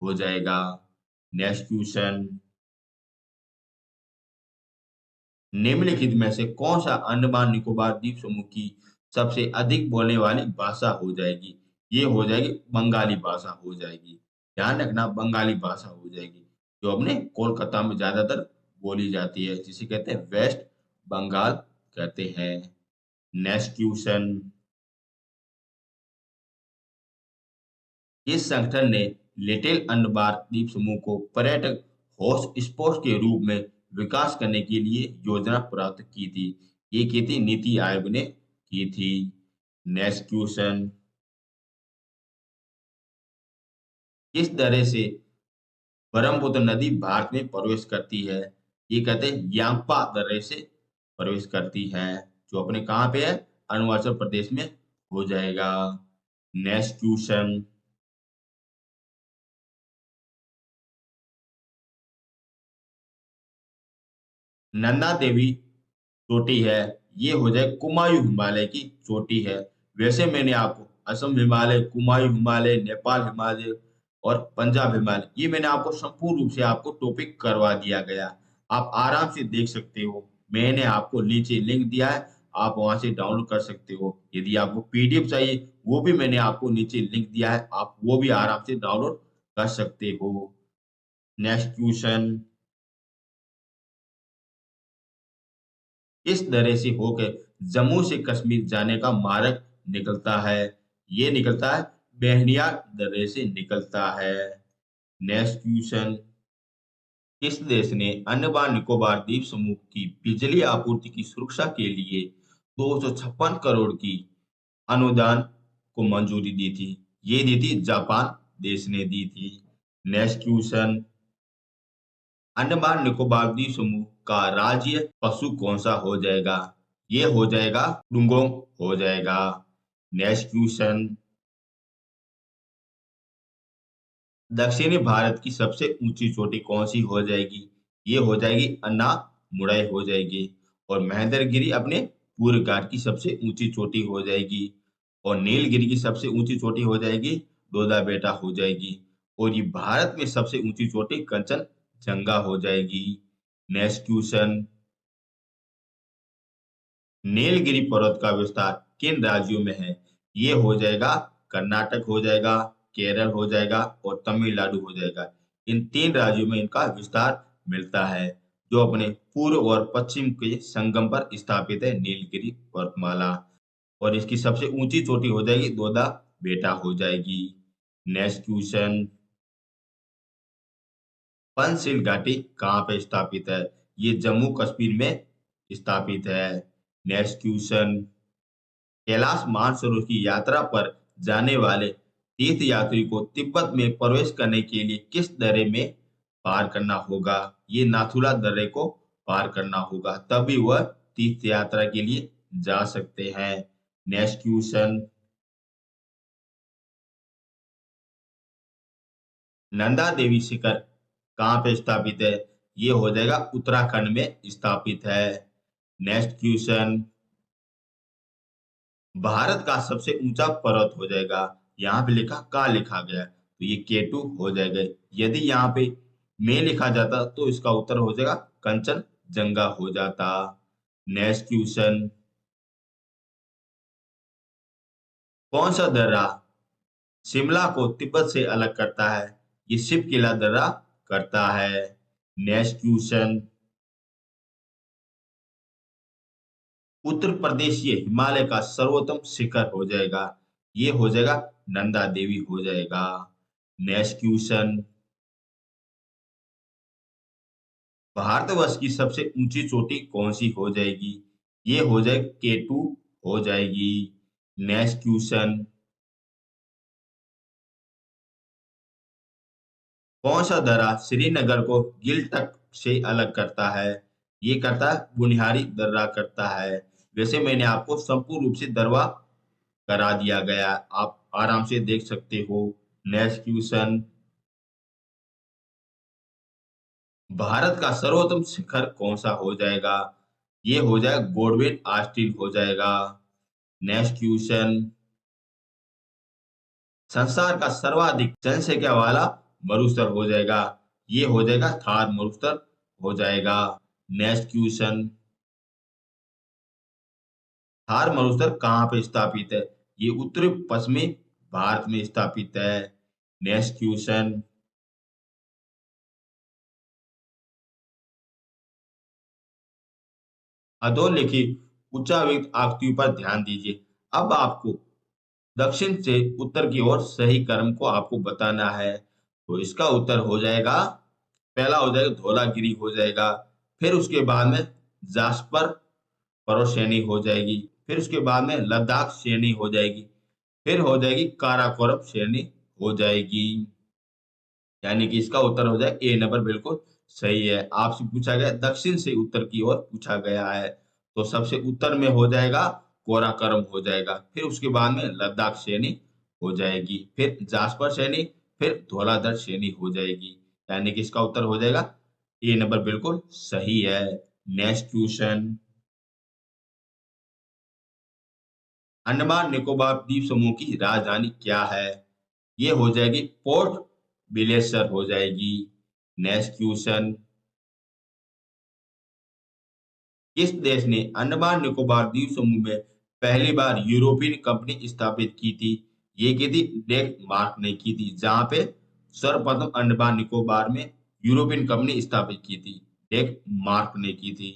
हो जाएगा। नेक्स्ट क्वेश्चन, निम्नलिखित में से कौन सा अंडमान निकोबार द्वीप समूह की सबसे अधिक बोलने वाली भाषा हो जाएगी? ये हो जाएगी बंगाली भाषा हो जाएगी। ध्यान रखना, बंगाली भाषा हो जाएगी, जो अपने कोलकाता में ज्यादातर बोली जाती है, जिसे कहते हैं वेस्ट बंगाल कहते हैं। नेक्स्ट क्वेश्चन, इस संगठन ने लिटिल अंडमान द्वीप समूह को पर्यटक हॉटस्पॉट के रूप में विकास करने के लिए योजना प्राप्त की थी। ये की थी नीति आयोग ने की थी। नेक्स्ट क्वेश्चन, किस तरह से ब्रह्मपुत्र नदी भारत में प्रवेश करती है? ये कहते हैं यांगपा दर्रे से प्रवेश करती है, जो अपने कहाँ पे है? अरुणाचल प्रदेश में हो जाएगा। नेक्स्ट क्वेश्चन, नंदा देवी चोटी है, ये हो जाए कुमायूं हिमालय की चोटी है। वैसे मैंने आपको असम हिमालय, कुमायूं हिमालय, नेपाल हिमालय और पंजाब हिमालय, ये मैंने आपको संपूर्ण रूप से आपको टॉपिक करवा दिया गया। आप आराम से देख सकते हो। मैंने आपको नीचे लिंक दिया है, आप वहां से डाउनलोड कर सकते हो। यदि आपको पीडीएफ चाहिए, वो भी मैंने आपको नीचे लिंक दिया है, आप वो भी आराम से डाउनलोड कर सकते हो। नेक्स्ट क्वेश्चन, इस तरह से होकर जम्मू से कश्मीर जाने का मार्ग निकलता है? ये निकलता है बेहनिया दर्रे से निकलता है। नेक्स्ट क्वेश्चन, किस देश ने अंडमान निकोबार द्वीप समूह की बिजली आपूर्ति की सुरक्षा के लिए 256 करोड़ की अनुदान को मंजूरी दी थी? ये दी थी जापान देश ने दी थी। नेक्स्ट क्वेश्चन, अंडमान निकोबार द्वीप समूह का राज्य पशु कौन सा हो जाएगा? ये हो जाएगा डुंगोंग हो जाएगा। नेक्स्ट क्वेश्चन, दक्षिणी भारत की सबसे ऊंची चोटी कौन सी हो जाएगी? ये हो जाएगी अन्नामुड़ाई हो जाएगी। और महेंद्रगिरी अपने पूर्व घाट की सबसे ऊंची चोटी हो जाएगी। और नीलगिरी की सबसे ऊंची चोटी हो जाएगी दोदा बेटा हो जाएगी। और ये भारत में सबसे ऊंची चोटी कंचनजंगा हो जाएगी। नेक्स्ट क्वेश्चन, नीलगिरी पर्वत का विस्तार किन राज्यों में है? ये हो जाएगा कर्नाटक हो जाएगा, केरल हो जाएगा और तमिलनाडु हो जाएगा। इन तीन राज्यों में इनका विस्तार मिलता है, जो अपने पूर्व और पश्चिम के संगम पर स्थित है नीलगिरी पर्वतमाला। और इसकी सबसे ऊंची चोटी हो जाएगी दोदा बेटा हो जाएगी। नेक्स्ट क्वेश्चन, पंचशील घाटी कहाँ पे स्थापित है? ये जम्मू कश्मीर में स्थापित है। नेक्स्ट क्वेश्चन, कैलाश मानसरोवर की यात्रा पर जाने वाले तीर्थ यात्री को तिब्बत में प्रवेश करने के लिए किस दर्रे में पार करना होगा? ये नाथुला दर्रे को पार करना होगा, तभी वह तीर्थ यात्रा के लिए जा सकते हैं। नेक्स्ट क्वेश्चन, नंदा देवी शिखर कहाँ पे स्थापित है? ये हो जाएगा उत्तराखंड में स्थापित है। नेक्स्ट क्वेश्चन, भारत का सबसे ऊंचा पर्वत हो जाएगा, यहाँ पे लिखा कहाँ लिखा गया है, तो ये केटू हो जाएगा। यदि यहाँ पे में लिखा जाता तो इसका उत्तर हो जाएगा कंचनजंगा हो जाता। नेक्स्ट क्वेश्चन, कौन सा दर्रा शिमला को तिब्बत से अलग करता है? ये शिव किला दर्रा करता है। नेक्स्ट क्वेश्चन, उत्तर प्रदेश ये हिमालय का सर्वोत्तम शिखर हो जाएगा। ये हो जाएगा नंदा देवी हो जाएगा। नेक्स्ट क्वेश्चन, भारतवर्ष की सबसे ऊंची चोटी कौन सी हो जाएगी? ये हो जाएगी केटू हो जाएगी। नेक्स्ट क्वेश्चन, कौन सा दर्रा श्रीनगर को गिलटक से अलग करता है? ये करता है बुनियारी दर्रा करता है। वैसे मैंने आपको संपूर्ण रूप से दरवा करा दिया गया, आप आराम से देख सकते हो। नेक्स्ट क्वेश्चन, भारत का सर्वोत्तम शिखर कौन सा हो जाएगा? ये हो जाएगा गोडविन आस्टीन हो जाएगा। नेक्स्ट क्वेश्चन, संसार का सर्वाधिक जनसंख्या वाला मरुस्थल हो जाएगा। ये हो जाएगा थार मरुस्थल हो जाएगा। नेक्स्ट क्वेश्चन, थार मरुस्थल कहाँ पे स्थापित है? ये उत्तरी पश्चिमी भारत में स्थापित है। नेक्स्ट क्वेश्चन, अधोलिखित उच्चावृत्त आकृतियों पर ध्यान दीजिए। अब आपको दक्षिण से उत्तर की ओर सही क्रम को आपको बताना है। तो इसका उत्तर हो जाएगा, पहला हो जाएगा धौलागिरी हो जाएगा, फिर उसके बाद में जास्पर पर्वत श्रेणी हो जाएगी, फिर उसके बाद में लद्दाख श्रेणी हो जाएगी, फिर हो जाएगी काराकोरम श्रेणी हो जाएगी। यानी कि इसका उत्तर हो जाए ए नंबर बिल्कुल सही है। आपसे पूछा गया दक्षिण से उत्तर की ओर पूछा गया है, तो सबसे उत्तर में हो जाएगा कोराकरम हो जाएगा, फिर उसके बाद में लद्दाख श्रेणी हो जाएगी, फिर जास्पर श्रेणी, फिर धौलाधर श्रेणी हो जाएगी। यानी कि इसका उत्तर हो जाएगा ए नंबर बिल्कुल सही है। नेक्स्ट क्वेश्चन, अंडमान निकोबार द्वीप समूह की राजधानी क्या है? ये हो जाएगी पोर्ट बिलेसर हो जाएगी। नेक्स्ट क्वेश्चन, किस देश ने अंडमान निकोबार द्वीप समूह में पहली बार यूरोपियन कंपनी स्थापित की थी? ये की थी डेनमार्क ने की थी, जहां पे सर्वप्रथम अंडमान निकोबार में यूरोपियन कंपनी स्थापित की थी, डेनमार्क ने की थी।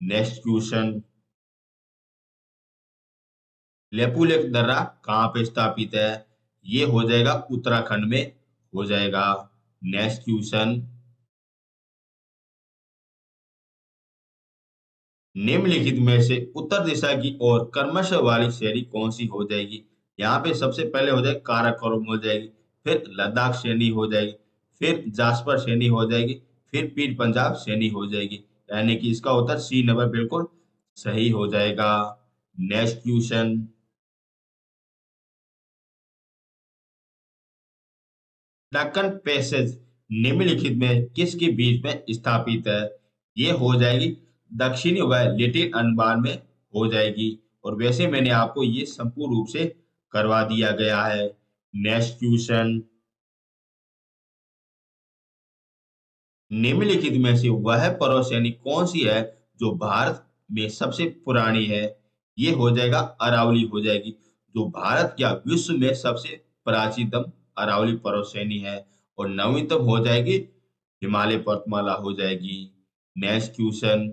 नेक्स्ट क्वेश्चन, लेपुलेख दर्रा कहाँ पे स्थापित है? ये हो जाएगा उत्तराखंड में हो जाएगा। नेक्स्ट क्वेश्चन, निम्नलिखित में से उत्तर दिशा की ओर क्रमशः वाली श्रेणी कौन सी हो जाएगी? यहाँ पे सबसे पहले हो जाएगी काराकोरम हो जाएगी, फिर लद्दाख श्रेणी हो जाएगी, फिर जास्पर श्रेणी हो जाएगी, फिर पीर पंजाब श्रेणी हो जाएगी। यानी कि इसका उत्तर सी नंबर बिल्कुल सही हो जाएगा। नेक्स्ट क्वेश्चन, दक्कन पैसेज निम्नलिखित में किसके बीच में स्थापित है? ये हो जाएगी दक्षिणी व लिटिल अंडमान में हो जाएगी, और वैसे मैंने आपको ये संपूर्ण रूप से करवा दिया गया है। नेक्स्ट क्वेश्चन, निम्नलिखित में से वह पर्वत श्रेणी कौन सी है जो भारत में सबसे पुरानी है? ये हो जाएगा अरावली हो जाएगी, जो भारत या विश्व में सबसे प्राचीनतम अरावली पर्वत श्रेणी है, और नवीनतम हो जाएगी हिमालय पर्वतमाला हो जाएगी। नेक्स्ट क्वेश्चन,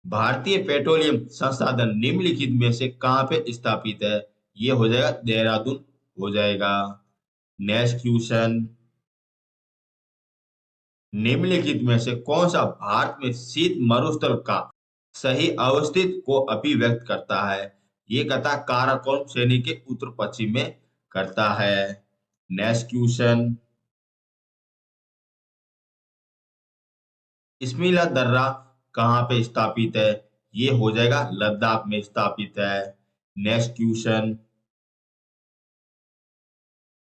भारतीय पेट्रोलियम संसाधन निम्नलिखित में से कहाँ पे स्थापित है? ये हो जाएगा देहरादून हो जाएगा। नेक्स्ट क्वेश्चन, निम्नलिखित में से कौन सा भारत में शीत मरुस्थल का सही अवस्थित को अभिव्यक्त करता है? ये कहता है काराकोरम श्रेणी के उत्तर पश्चिम में करता है। नेक्स्ट क्वेश्चन, इस्मिला दर्रा कहाँ पे स्थापित है? ये हो जाएगा लद्दाख में स्थापित है। नेक्स्ट क्वेश्चन,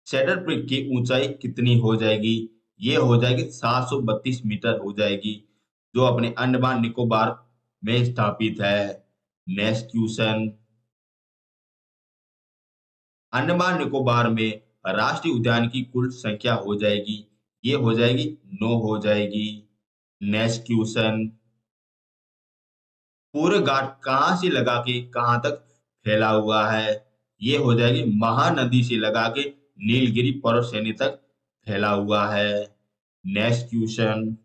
सेडर पीक की ऊंचाई कितनी हो जाएगी? ये हो जाएगी 732 मीटर हो जाएगी, जो अपने अंडमान निकोबार में स्थापित है। नेक्स्ट क्वेश्चन, अंडमान निकोबार में राष्ट्रीय उद्यान की कुल संख्या हो जाएगी। ये हो जाएगी 9 हो जाएगी। नेक्स्ट क्वेश्चन, पूरे घाट कहाँ से लगा के कहाँ तक फैला हुआ है? ये हो जाएगी महानदी से लगा के नीलगिरी पर्वत श्रेणी तक फैला हुआ है। नेक्स्ट क्वेश्चन,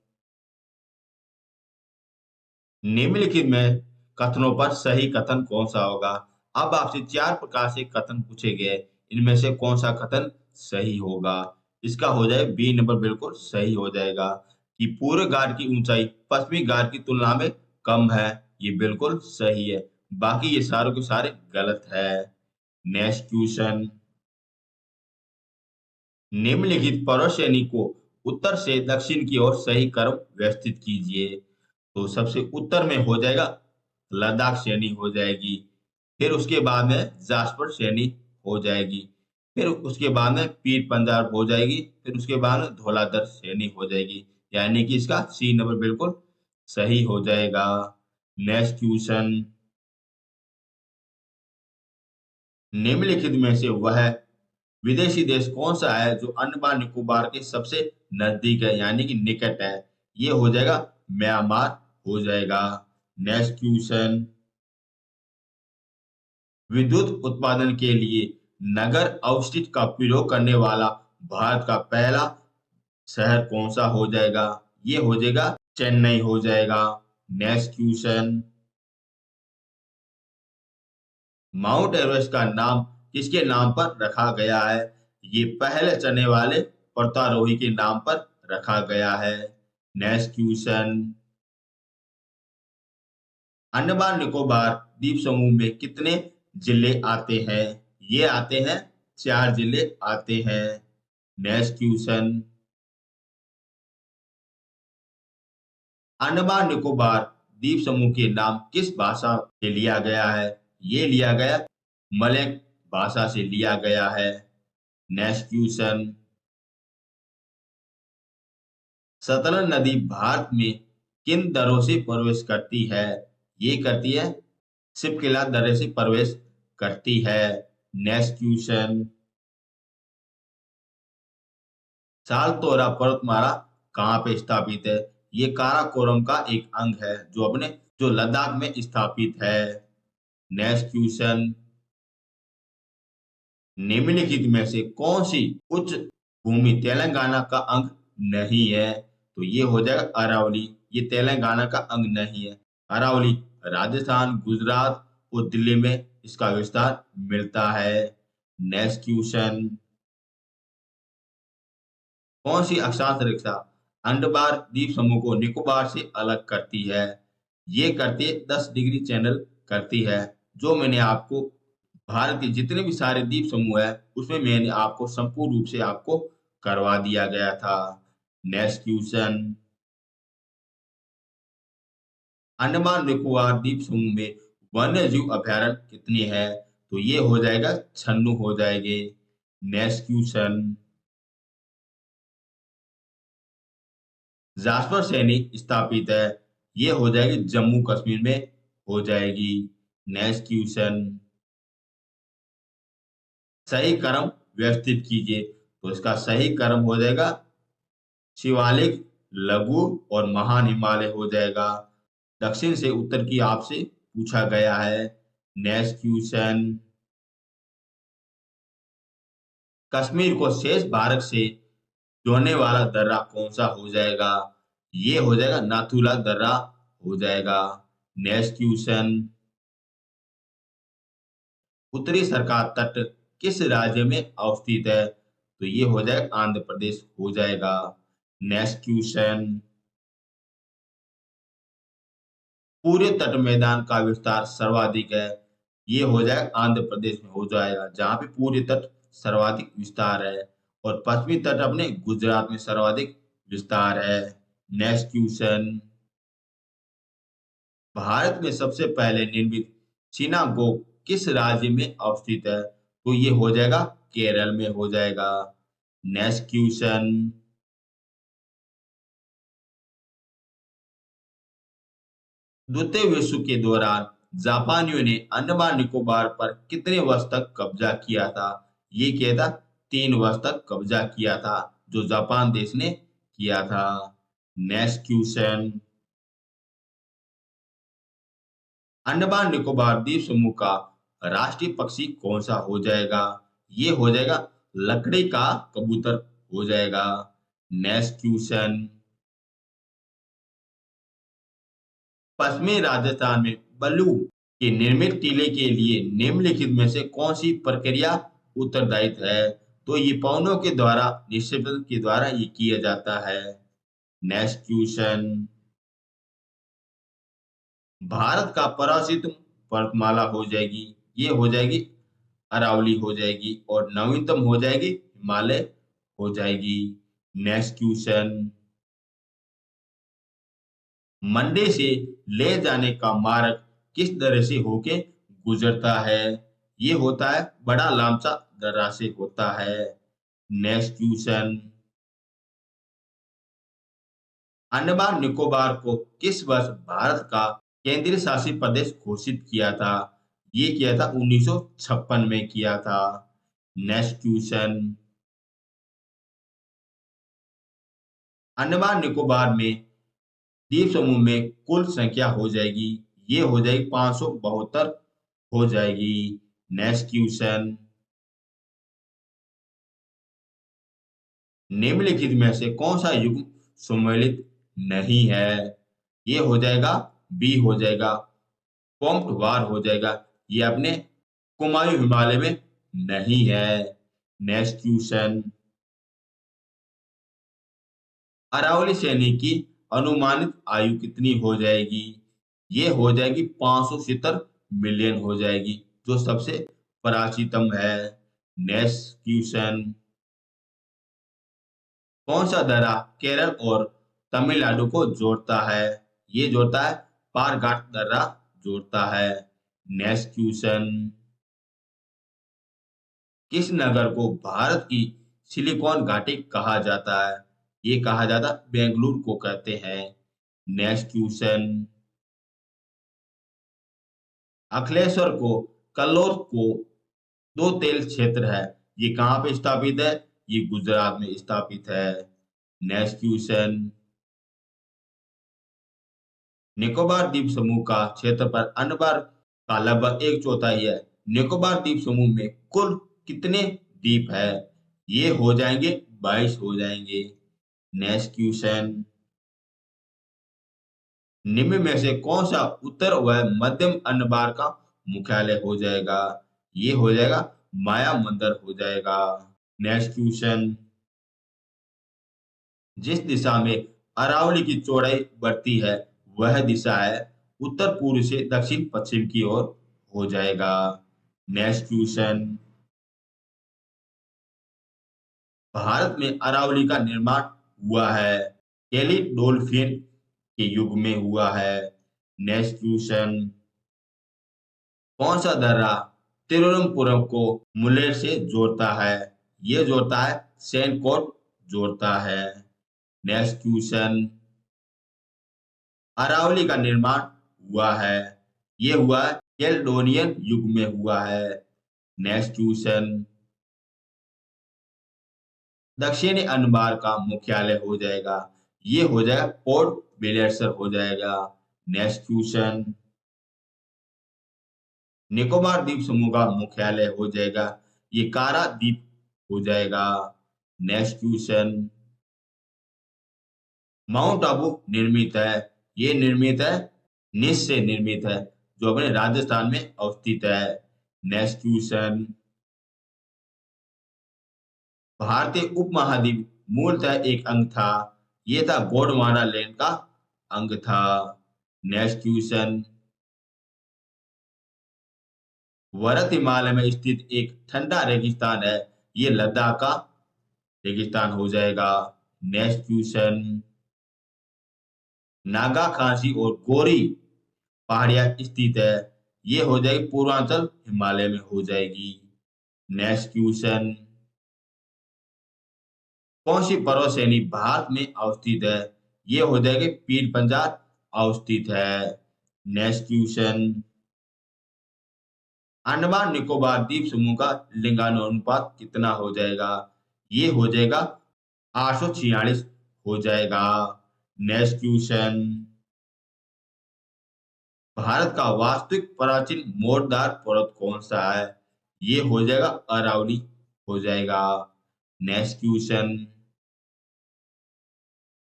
निम्नलिखित में कथनों पर सही कथन कौन सा होगा? अब आपसे 4 प्रकार से कथन पूछे गए, इनमें से कौन सा कथन सही होगा? इसका हो जाए बी नंबर बिल्कुल सही हो जाएगा कि पूर्व घाट की ऊंचाई पश्चिमी घाट की तुलना में कम है। ये बिल्कुल सही है। बाकी ये सारों के सारे गलत है। नेक्स्ट क्वेश्चन, निम्नलिखित पर्वत श्रेणी को उत्तर से दक्षिण की ओर सही क्रम व्यवस्थित कीजिए। तो सबसे उत्तर में हो जाएगा लद्दाख श्रेणी हो जाएगी। फिर उसके बाद में जासपर श्रेणी हो जाएगी। फिर उसके बाद में पीर पंजाब हो जाएगी। फिर उसके बाद में धौलाधर श्रेणी हो जाएगी। यानी कि इसका सी नंबर बिल्कुल सही हो जाएगा। नेक्स्ट क्वेश्चन, निम्नलिखित में से वह विदेशी देश कौन सा है जो अंडमान निकोबार के सबसे नजदीक है, यानी कि निकट है? ये हो जाएगा म्यांमार हो जाएगा। नेक्स्ट क्वेश्चन, विद्युत उत्पादन के लिए नगर अवशिष्ट का प्रयोग करने वाला भारत का पहला शहर कौन सा हो जाएगा? ये हो जाएगा चेन्नई हो जाएगा। नेक्स्ट क्वेश्चन, माउंट एवरेस्ट का नाम किसके नाम पर रखा गया है? ये पहले चढ़ने वाले पर्वतारोही के नाम पर रखा गया है। नेक्स्ट क्वेश्चन, अंडमान निकोबार द्वीप समूह में कितने जिले आते हैं? ये आते हैं 4 जिले आते हैं। नेक्स्ट क्वेश्चन, अंडमान निकोबार द्वीप समूह के नाम किस भाषा से लिया गया है? ये लिया गया मलय भाषा से लिया गया है। नेक्स्ट क्वेश्चन, सतलज नदी भारत में किन दरों से प्रवेश करती है? ये करती है शिपकिला दर्रे से प्रवेश करती है। नेक्स्ट क्वेश्चन, सालतोरा पर्वतमाला कहाँ पे स्थापित है? ये काराकोरम का एक अंग है जो लद्दाख में स्थापित है। नेक्स्ट क्वेश्चन, निम्नलिखित में से कौन सी उच्च भूमि तेलंगाना का अंग नहीं है? तो ये हो जाएगा अरावली। ये तेलंगाना का अंग नहीं है। अरावली राजस्थान, गुजरात और दिल्ली में इसका विस्तार मिलता है। नेक्स्ट क्वेश्चन, कौन सी अक्षांश रेखा अंडमान द्वीप समूह को निकोबार से अलग करती है? ये करती है 10 डिग्री चैनल करती है। जो मैंने आपको भारत के जितने भी सारे द्वीप समूह है उसमें मैंने आपको संपूर्ण रूप से आपको करवा दिया गया था। नेक्स्ट क्वेश्चन, अंडमान निकोबार द्वीप समूह में वन्य जीव अभयारण्य कितने हैं? तो ये हो जाएगा 96 हो जाएंगे। नेक्स्ट क्वेश्चन, जासपर सैनी स्थापित है। ये हो जाएगी जम्मू कश्मीर में हो जाएगी। नेक्स्ट क्वेश्चन, सही क्रम व्यवस्थित कीजिए। तो इसका सही क्रम हो जाएगा शिवालिक, लघु और महान हिमालय हो जाएगा। दक्षिण से उत्तर की आपसे पूछा गया है। नेक्स्ट क्वेश्चन, कश्मीर को शेष भारत से जोड़ने वाला दर्रा कौन सा हो जाएगा? ये हो जाएगा नाथुला दर्रा हो जाएगा। नेक्स्ट क्वेश्चन, उत्तरी सरकार तट किस राज्य में अवस्थित है? तो ये हो जाएगा आंध्र प्रदेश हो जाएगा। नेक्स्ट क्वेश्चन, पूरे तट मैदान का विस्तार सर्वाधिक है। ये हो जाएगा आंध्र प्रदेश में हो जाएगा, जहां पे पूरे तट सर्वाधिक विस्तार है। और पश्चिमी तट अपने गुजरात में सर्वाधिक विस्तार है। नेक्स्ट क्वेश्चन, भारत में सबसे पहले निर्मित सिनागोग किस राज्य में अवस्थित है? तो ये हो जाएगा केरल में हो जाएगा। नेक्स्ट क्वेश्चन, द्वितीय विश्व के दौरान जापानियों ने अंडमान निकोबार पर कितने वर्ष तक कब्जा किया था? ये किया था 3 वर्ष तक कब्जा किया था, जो जापान देश ने किया था। नेक्स्ट क्वेश्चन, अंडमान निकोबार द्वीप समूह का राष्ट्रीय पक्षी कौन सा हो जाएगा? ये हो जाएगा लकड़ी का कबूतर हो जाएगा। नेक्स्ट क्वेश्चन, पश्चिमी राजस्थान में बल्लू के निर्मित टीले के लिए निम्नलिखित में से कौन सी प्रक्रिया उत्तरदायित्व है? तो ये पवनों के द्वारा निक्षेपण के द्वारा ये किया जाता है। नेक्स्ट क्वेश्चन, भारत का प्रसिद्ध पर्वतमाला हो जाएगी, ये हो जाएगी अरावली हो जाएगी, और नवीनतम हो जाएगी हिमालय हो जाएगी। नेक्स्ट क्वेश्चन, मंडी से ले जाने का मार्ग किस दर्रे से होके गुजरता है? ये होता है बड़ा लामचा दर्रा से होता है। नेक्स्ट क्वेश्चन, अंडमान निकोबार को किस वर्ष भारत का केंद्रीय शासित प्रदेश घोषित किया था? ये किया था 1956 में किया था। नेक्स्ट क्वेश्चन, अंडमान निकोबार में द्वीप समूह में कुल संख्या हो जाएगी, ये हो जाएगी 572 हो जाएगी। नेक्स्ट क्वेश्चन, निम्नलिखित में से कौन सा युग्म सम्मिलित नहीं है? ये हो जाएगा बी हो जाएगा पॉम्प्ड वार हो जाएगा, ये अपने कुमायूं हिमालय में नहीं है। नेक्स्ट क्वेश्चन, अरावली सैनिक की अनुमानित आयु कितनी हो जाएगी? ये हो जाएगी 570 मिलियन हो जाएगी, जो सबसे प्राचीनतम है। नेक्स्ट क्वेश्चन, कौन सा दर्रा केरल और तमिलनाडु को जोड़ता है? ये जोड़ता है पारघाट दर्रा जोड़ता है। नेक्स्ट क्वेश्चन, किस नगर को भारत की सिलिकॉन घाटी कहा जाता है? ये कहा जाता बेंगलुरु को कहते हैं। नेक्स्ट क्वेश्चन, अखिलेश्वर को कल्लोर को दो तेल क्षेत्र है, ये कहाँ पे स्थापित है? ये गुजरात में स्थापित है। नेक्स्ट क्वेश्चन, निकोबार द्वीप समूह का क्षेत्रफल अंडमान का लगभग एक चौथाई है। निकोबार द्वीप समूह में कुल कितने द्वीप है? ये हो जाएंगे 22 हो जाएंगे। नेक्स्ट क्वेश्चन, निम्न में से कौन सा उत्तर व मध्यम अंडमान का मुख्यालय हो जाएगा? ये हो जाएगा माया मंदिर हो जाएगा। नेक्स्ट क्वेश्चन, जिस दिशा में अरावली की चौड़ाई बढ़ती है वह दिशा है उत्तर पूर्व से दक्षिण पश्चिम की ओर हो जाएगा। नेक्स्ट क्वेश्चन, भारत में अरावली का निर्माण हुआ है कैलिडोल्फियन के युग में हुआ है। नेक्स्ट क्वेश्चन, कौन सा दर्रा तिरुवनंतपुरम को मुलेर से जोड़ता है? ये जोड़ता है सैनकोट जोड़ता है। नेक्स्ट क्वेश्चन, अरावली का निर्माण हुआ है, ये हुआ है कैलडोनियन युग में हुआ है। नेक्स्ट क्वेश्चन, दक्षिणी अंडमान का मुख्यालय हो जाएगा, ये हो जाएगा पोर्ट ब्लेयर हो जाएगा। नेक्स्ट क्वेश्चन, निकोबार द्वीप समूह का मुख्यालय हो जाएगा, ये कारा द्वीप हो जाएगा। नेक्स्ट क्वेश्चन, माउंट आबू निर्मित है, ये निर्मित है निस से निर्मित है, जो अपने राजस्थान में अवस्थित है। नेक्स्ट क्वेश्चन, भारतीय उपमहाद्वीप मूलतः एक अंग था, ये था गोंडवाना लैंड का अंग था। नेक्स्ट क्वेश्चन, वरत हिमालय में स्थित एक ठंडा रेगिस्तान है, ये लद्दाख का रेगिस्तान हो जाएगा। नेक्स्ट क्वेश्चन, नागा खासी और गोरी पहाड़ियां स्थित है, ये हो जाएगी पूर्वांचल हिमालय में हो जाएगी। नेक्स्ट क्वेश्चन, कौन सी पर्वत श्रेणी भारत में अवस्थित है? ये हो जाएगी पीर पंजाब अवस्थित है। नेक्स्ट क्वेश्चन, अंडमान निकोबार द्वीप समूह का लिंगानुपात कितना हो जाएगा? ये हो जाएगा 846 हो जाएगा। नेक्स्ट क्वेश्चन, भारत का वास्तविक प्राचीन मोड़दार पर्वत कौन सा है? ये हो जाएगा अरावली हो जाएगा। नेक्स्ट क्वेश्चन,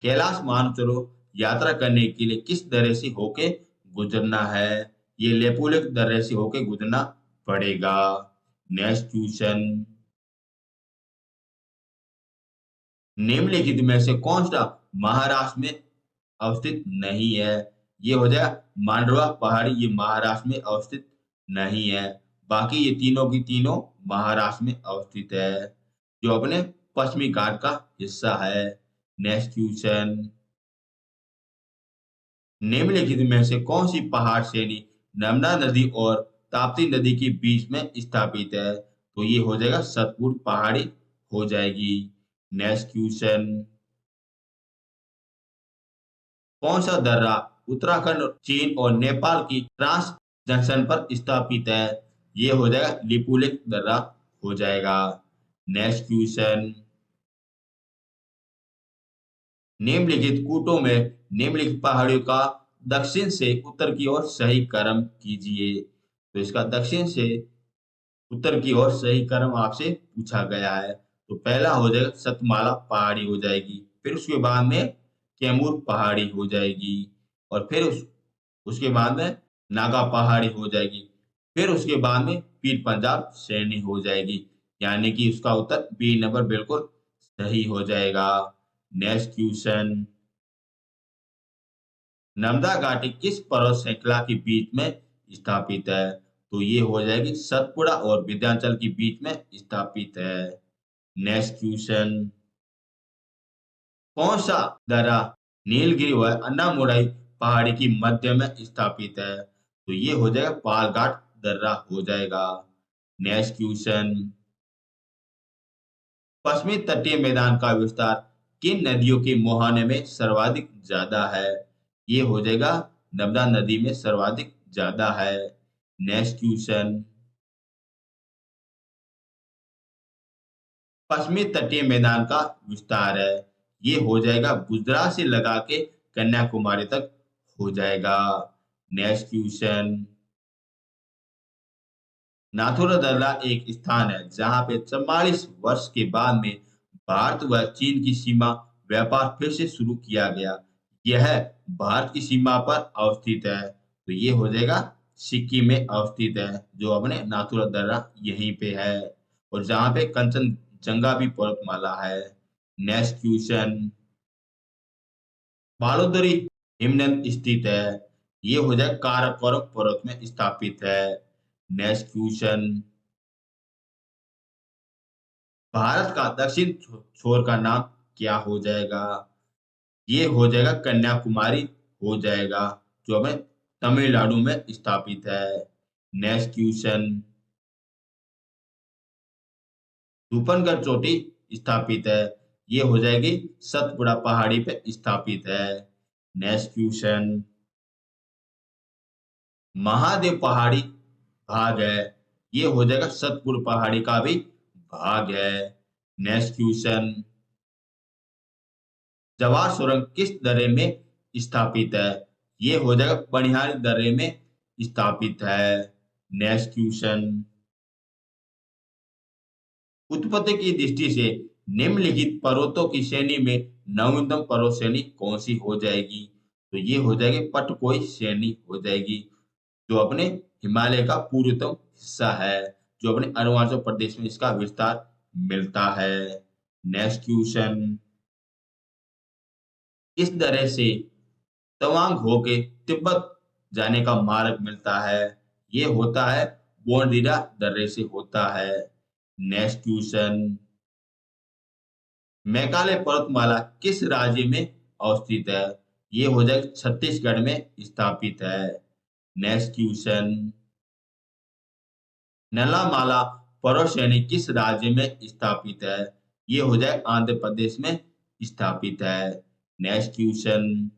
कैलाश मानसरोवर यात्रा करने के लिए किस तरह से होके गुजरना है, ये लेपुलिक दर्रे से होके गुजरना पड़ेगा। नेक्स्ट क्वेश्चन, निम्नलिखित में से कौन सा महाराष्ट्र में अवस्थित नहीं है? ये हो जाएगा मांडवा पहाड़ी, ये महाराष्ट्र में अवस्थित नहीं है। बाकी ये तीनों की तीनों महाराष्ट्र में अवस्थित है, जो अपने पश्चिमी घाट का हिस्सा है। नेक्स्ट क्वेश्चन, निम्नलिखित में से कौन सी पहाड़ श्रेणी नर्मदा नदी और ताप्ती नदी के बीच में स्थापित है? तो ये हो जाएगा सतपुड़ पहाड़ी हो जाएगी। नेक्स्ट क्वेश्चन, कौन सा दर्रा उत्तराखंड, चीन और नेपाल की ट्रांस जंक्शन पर स्थापित है? ये हो जाएगा लिपुलेख दर्रा हो जाएगा। नेक्स्ट क्वेश्चन, निम्नलिखित कूटों में निम्नलिखित पहाड़ियों का दक्षिण से उत्तर की ओर सही क्रम कीजिए। तो इसका दक्षिण से उत्तर की ओर सही क्रम आपसे पूछा गया है। तो पहला हो जाएगा सतमाला पहाड़ी हो जाएगी, फिर उसके बाद में कैमूर पहाड़ी हो जाएगी, और फिर उसके बाद में नागा पहाड़ी हो जाएगी, फिर उसके बाद में पीर पंजाब श्रेणी हो जाएगी। यानी कि उसका उत्तर बी नंबर बिल्कुल सही हो जाएगा। नेक्स्ट क्वेश्चन, नर्मदा घाटी किस पर्वत श्रृंखला के बीच में स्थापित है? तो ये हो जाएगी सतपुड़ा और विंध्याचल के बीच में स्थापित है। नेक्स्ट क्वेश्चन, कौन सा दर्रा नीलगिरी व अन्नामुराई पहाड़ी की मध्य में स्थापित है? तो ये हो जाएगा पालघाट दर्रा हो जाएगा। नेक्स्ट क्वेश्चन, पश्चिमी तटीय मैदान का विस्तार किन नदियों के मुहाने में सर्वाधिक ज्यादा है? ये हो जाएगा नर्मदा नदी में सर्वाधिक ज्यादा है। नेक्स्ट क्वेश्चन, पश्चिमी तटीय मैदान का विस्तार है, ये हो जाएगा गुजरात से लगा के कन्याकुमारी तक हो जाएगा। नेक्स्ट क्वेश्चन, नाथुला दर्रा एक स्थान है जहां पे 44 वर्ष के बाद में भारत व चीन की सीमा व्यापार फिर से शुरू किया गया। यह भारत की सीमा पर अवस्थित है, तो ये हो जाएगा सिक्किम में अवस्थित है, जो अपने नाथुला दर्रा यहीं पे है, और जहां पे कंचनजंगा भी पर्वतमाला है। नेक्स्ट क्वेश्चन, बालोदरी हिमनद स्थित है, ये हो जाए काराकोरम पर्वत में स्थापित है। नेक्स्ट क्वेश्चन, भारत का दक्षिण छोर का नाम क्या हो जाएगा? ये हो जाएगा कन्याकुमारी हो जाएगा, जो हमें तमिलनाडु में स्थापित है। नेक्स्ट क्वेश्चन, रूपनगढ़ चोटी स्थापित है, ये हो जाएगी सतपुड़ा पहाड़ी पे स्थापित है। नेक्स्ट क्वेश्चन, महादेव पहाड़ी भाग है, ये हो जाएगा सतपुड़ पहाड़ी का भी भाग है। नेक्स्ट क्वेश्चन, जवार सुरंग किस दर्रे में स्थापित है? ये हो जाएगा बनिहाल दर्रे में स्थापित है। नेक्स्ट क्वेश्चन, उत्पत्ति की दृष्टि से निम्नलिखित पर्वतों की श्रेणी में नवीनतम पर्वत श्रेणी कौन सी हो जाएगी? तो ये हो जाएगी पटकोई श्रेणी हो जाएगी, जो अपने हिमालय का पूर्वतम हिस्सा है, जो अपने अरुणाचल प्रदेश में इसका विस्तार मिलता है। नेक्स्ट क्वेश्चन, इस तरह से तवांग होके तिब्बत जाने का मार्ग मिलता है, ये होता है बोनडीडा दर्रे से होता है। नेक्स्ट क्वेश्चन, मेघालय पर्वतमाला किस राज्य में अवस्थित है? ये हो जाएगा छत्तीसगढ़ में स्थापित है। नेक्स्ट क्वेश्चन, नलामाला पर्वत श्रेणी किस राज्य में स्थापित है? ये हो जाए आंध्र प्रदेश में स्थापित है। नेक्स्ट क्वेश्चन,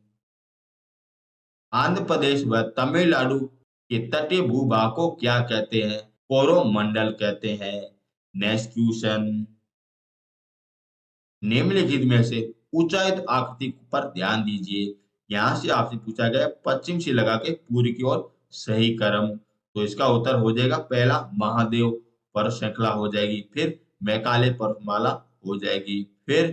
आंध्र प्रदेश व तमिलनाडु के तटीय भूभाग को क्या कहते हैं? कोरोमंडल कहते हैं। नेक्स्ट क्वेश्चन, निम्नलिखित में से ऊंचाई आकृति पर ध्यान दीजिए। यहां से आपसे पूछा गया पश्चिम से लगा के पूर्व की ओर सही क्रम। तो इसका उत्तर हो जाएगा पहला महादेव पर्वत श्रृंखला हो जाएगी, फिर मैकाले पर्वतमाला हो जाएगी, फिर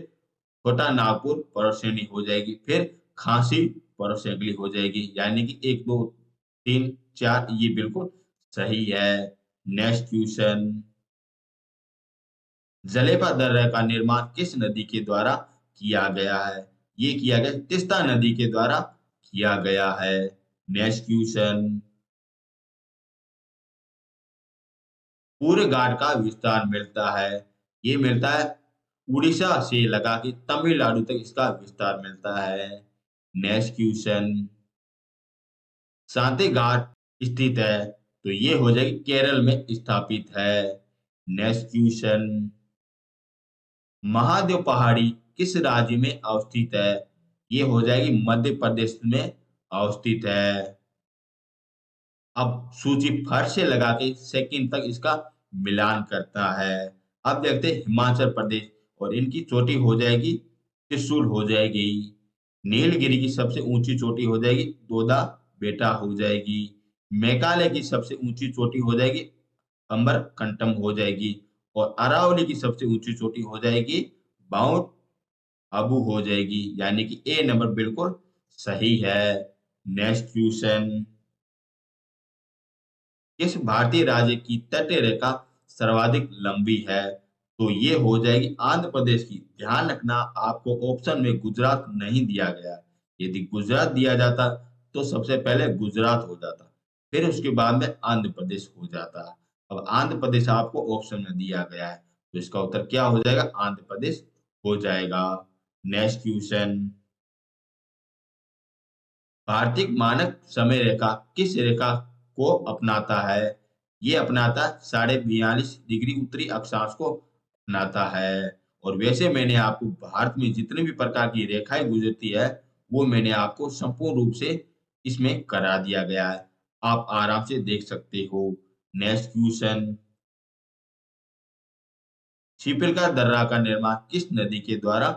छोटा नागपुर पर्वत श्रेणी हो जाएगी, फिर खांसी पर्वत श्रृंखली हो जाएगी। यानी कि 1 2 3, 4 ये बिल्कुल सही है। नेक्स्ट क्वेश्चन, जलेपा दर्रा का निर्माण किस नदी के द्वारा किया गया है? ये किया गया तीस्ता नदी के द्वारा किया गया है। नेक्स्ट क्वेश्चन, पूरे घाट का विस्तार मिलता है, ये मिलता है उड़ीसा से लगा के तमिलनाडु तक इसका विस्तार मिलता है। नेक्स्ट क्वेश्चन, शांति घाट स्थित है, तो ये हो जाएगी केरल में स्थापित है। नेक्स्ट क्वेश्चन, महादेव पहाड़ी किस राज्य में अवस्थित है? ये हो जाएगी मध्य प्रदेश में अवस्थित है। अब सूची फर्स्ट से लगा के सेकंड तक इसका मिलान करता है। अब देखते हैं हिमाचल प्रदेश, और इनकी चोटी हो जाएगी त्रिशूल हो जाएगी। नीलगिरी की सबसे ऊंची चोटी हो जाएगी दोदा बेटा हो जाएगी। मेघालय की सबसे ऊंची चोटी हो जाएगी अमरकंटम हो जाएगी। और अरावली की सबसे ऊंची चोटी हो जाएगी माउंट आबू हो जाएगी, यानी कि ए नंबर बिल्कुल सही है। नेक्स्ट क्वेश्चन, किस भारतीय राज्य की तटीय रेखा सर्वाधिक लंबी है? तो ये हो जाएगी आंध्र प्रदेश की। ध्यान रखना, आपको ऑप्शन में गुजरात नहीं दिया गया है। यदि गुजरात दिया जाता तो सबसे पहले गुजरात हो जाता, फिर उसके बाद में आंध्र प्रदेश हो जाता। अब आंध्र प्रदेश आपको ऑप्शन में दिया गया है, तो इसका उत्तर क्या हो जाएगा? आंध्र प्रदेश हो जाएगा। नेक्स्ट क्वेश्चन, भारतीय मानक समय रेखा किस रेखा को अपनाता है? ये अपनाता है 42.5 डिग्री उत्तरी अक्षांश को अपनाता है। और वैसे मैंने आपको भारत में जितने भी प्रकार की रेखाएं गुजरती है, वो मैंने आपको संपूर्ण रूप से इसमें करा दिया गया है। आप आराम से देख सकते हो। नेक्स्ट क्वेश्चन, छिपिलका दर्रा का निर्माण किस नदी के द्वारा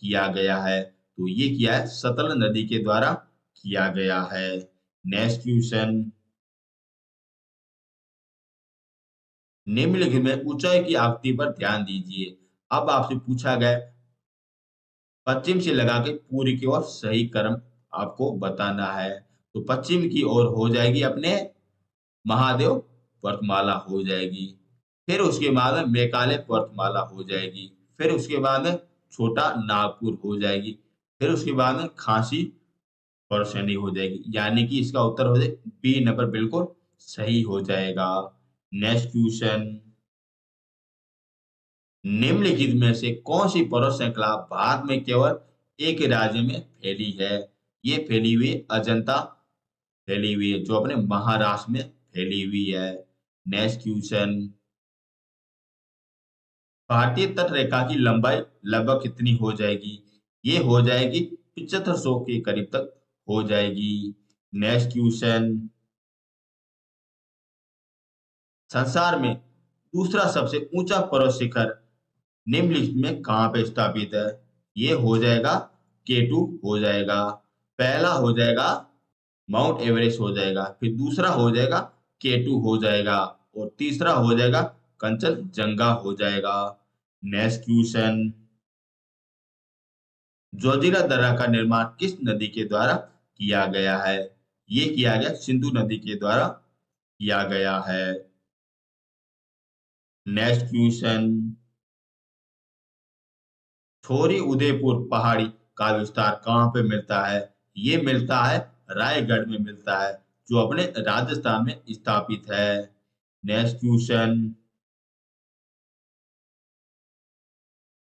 किया गया है? तो ये किया है सतलज नदी के द्वारा किया गया है। नेक्स्ट क्वेश्चन, निम्नलिखित में ऊंचाई की आकृति पर ध्यान दीजिए। अब आपसे पूछा गया पश्चिम से लगा के पूर्व की ओर सही क्रम आपको बताना है। तो पश्चिम की ओर हो जाएगी अपने महादेव पर्वतमाला हो जाएगी। फिर उसके बाद में मेघालय पर्वतमाला हो जाएगी। फिर उसके बाद में छोटा नागपुर हो जाएगी। फिर उसके बाद में खांसी परसौनी हो जाएगी, यानी कि इसका उत्तर हो जाए बी नंबर बिल्कुल सही हो जाएगा। नेक्स्ट क्वेश्चन, निम्नलिखित में से कौन सी पर्वत श्रृंखला भारत में केवल एक राज्य में फैली है? ये फैली हुई अजंता फैली हुई है, जो अपने महाराष्ट्र में फैली हुई है। नेक्स्ट क्वेश्चन, भारतीय तट रेखा की लंबाई लगभग कितनी हो जाएगी? ये हो जाएगी 7500 के करीब तक हो जाएगी। नेक्स्ट क्वेश्चन, संसार में दूसरा सबसे ऊंचा पर्वत शिखर निम्नलिखित में कहाँ पे स्थापित है? ये हो जाएगा K2 हो जाएगा। पहला हो जाएगा माउंट एवरेस्ट हो जाएगा, फिर दूसरा हो जाएगा K2 हो जाएगा, और तीसरा हो जाएगा कंचनजंगा हो जाएगा। नेक्स्ट क्वेश्चन, जोजिला दर्रा का निर्माण किस नदी के द्वारा किया गया है? ये किया गया सिंधु नदी के द्वारा किया गया है। नेक्स्ट क्वेश्चन, छोरी उदयपुर पहाड़ी का विस्तार कहाँ पे मिलता है? ये मिलता है रायगढ़ में मिलता है, जो अपने राजस्थान में स्थापित है। नेक्स्ट क्वेश्चन,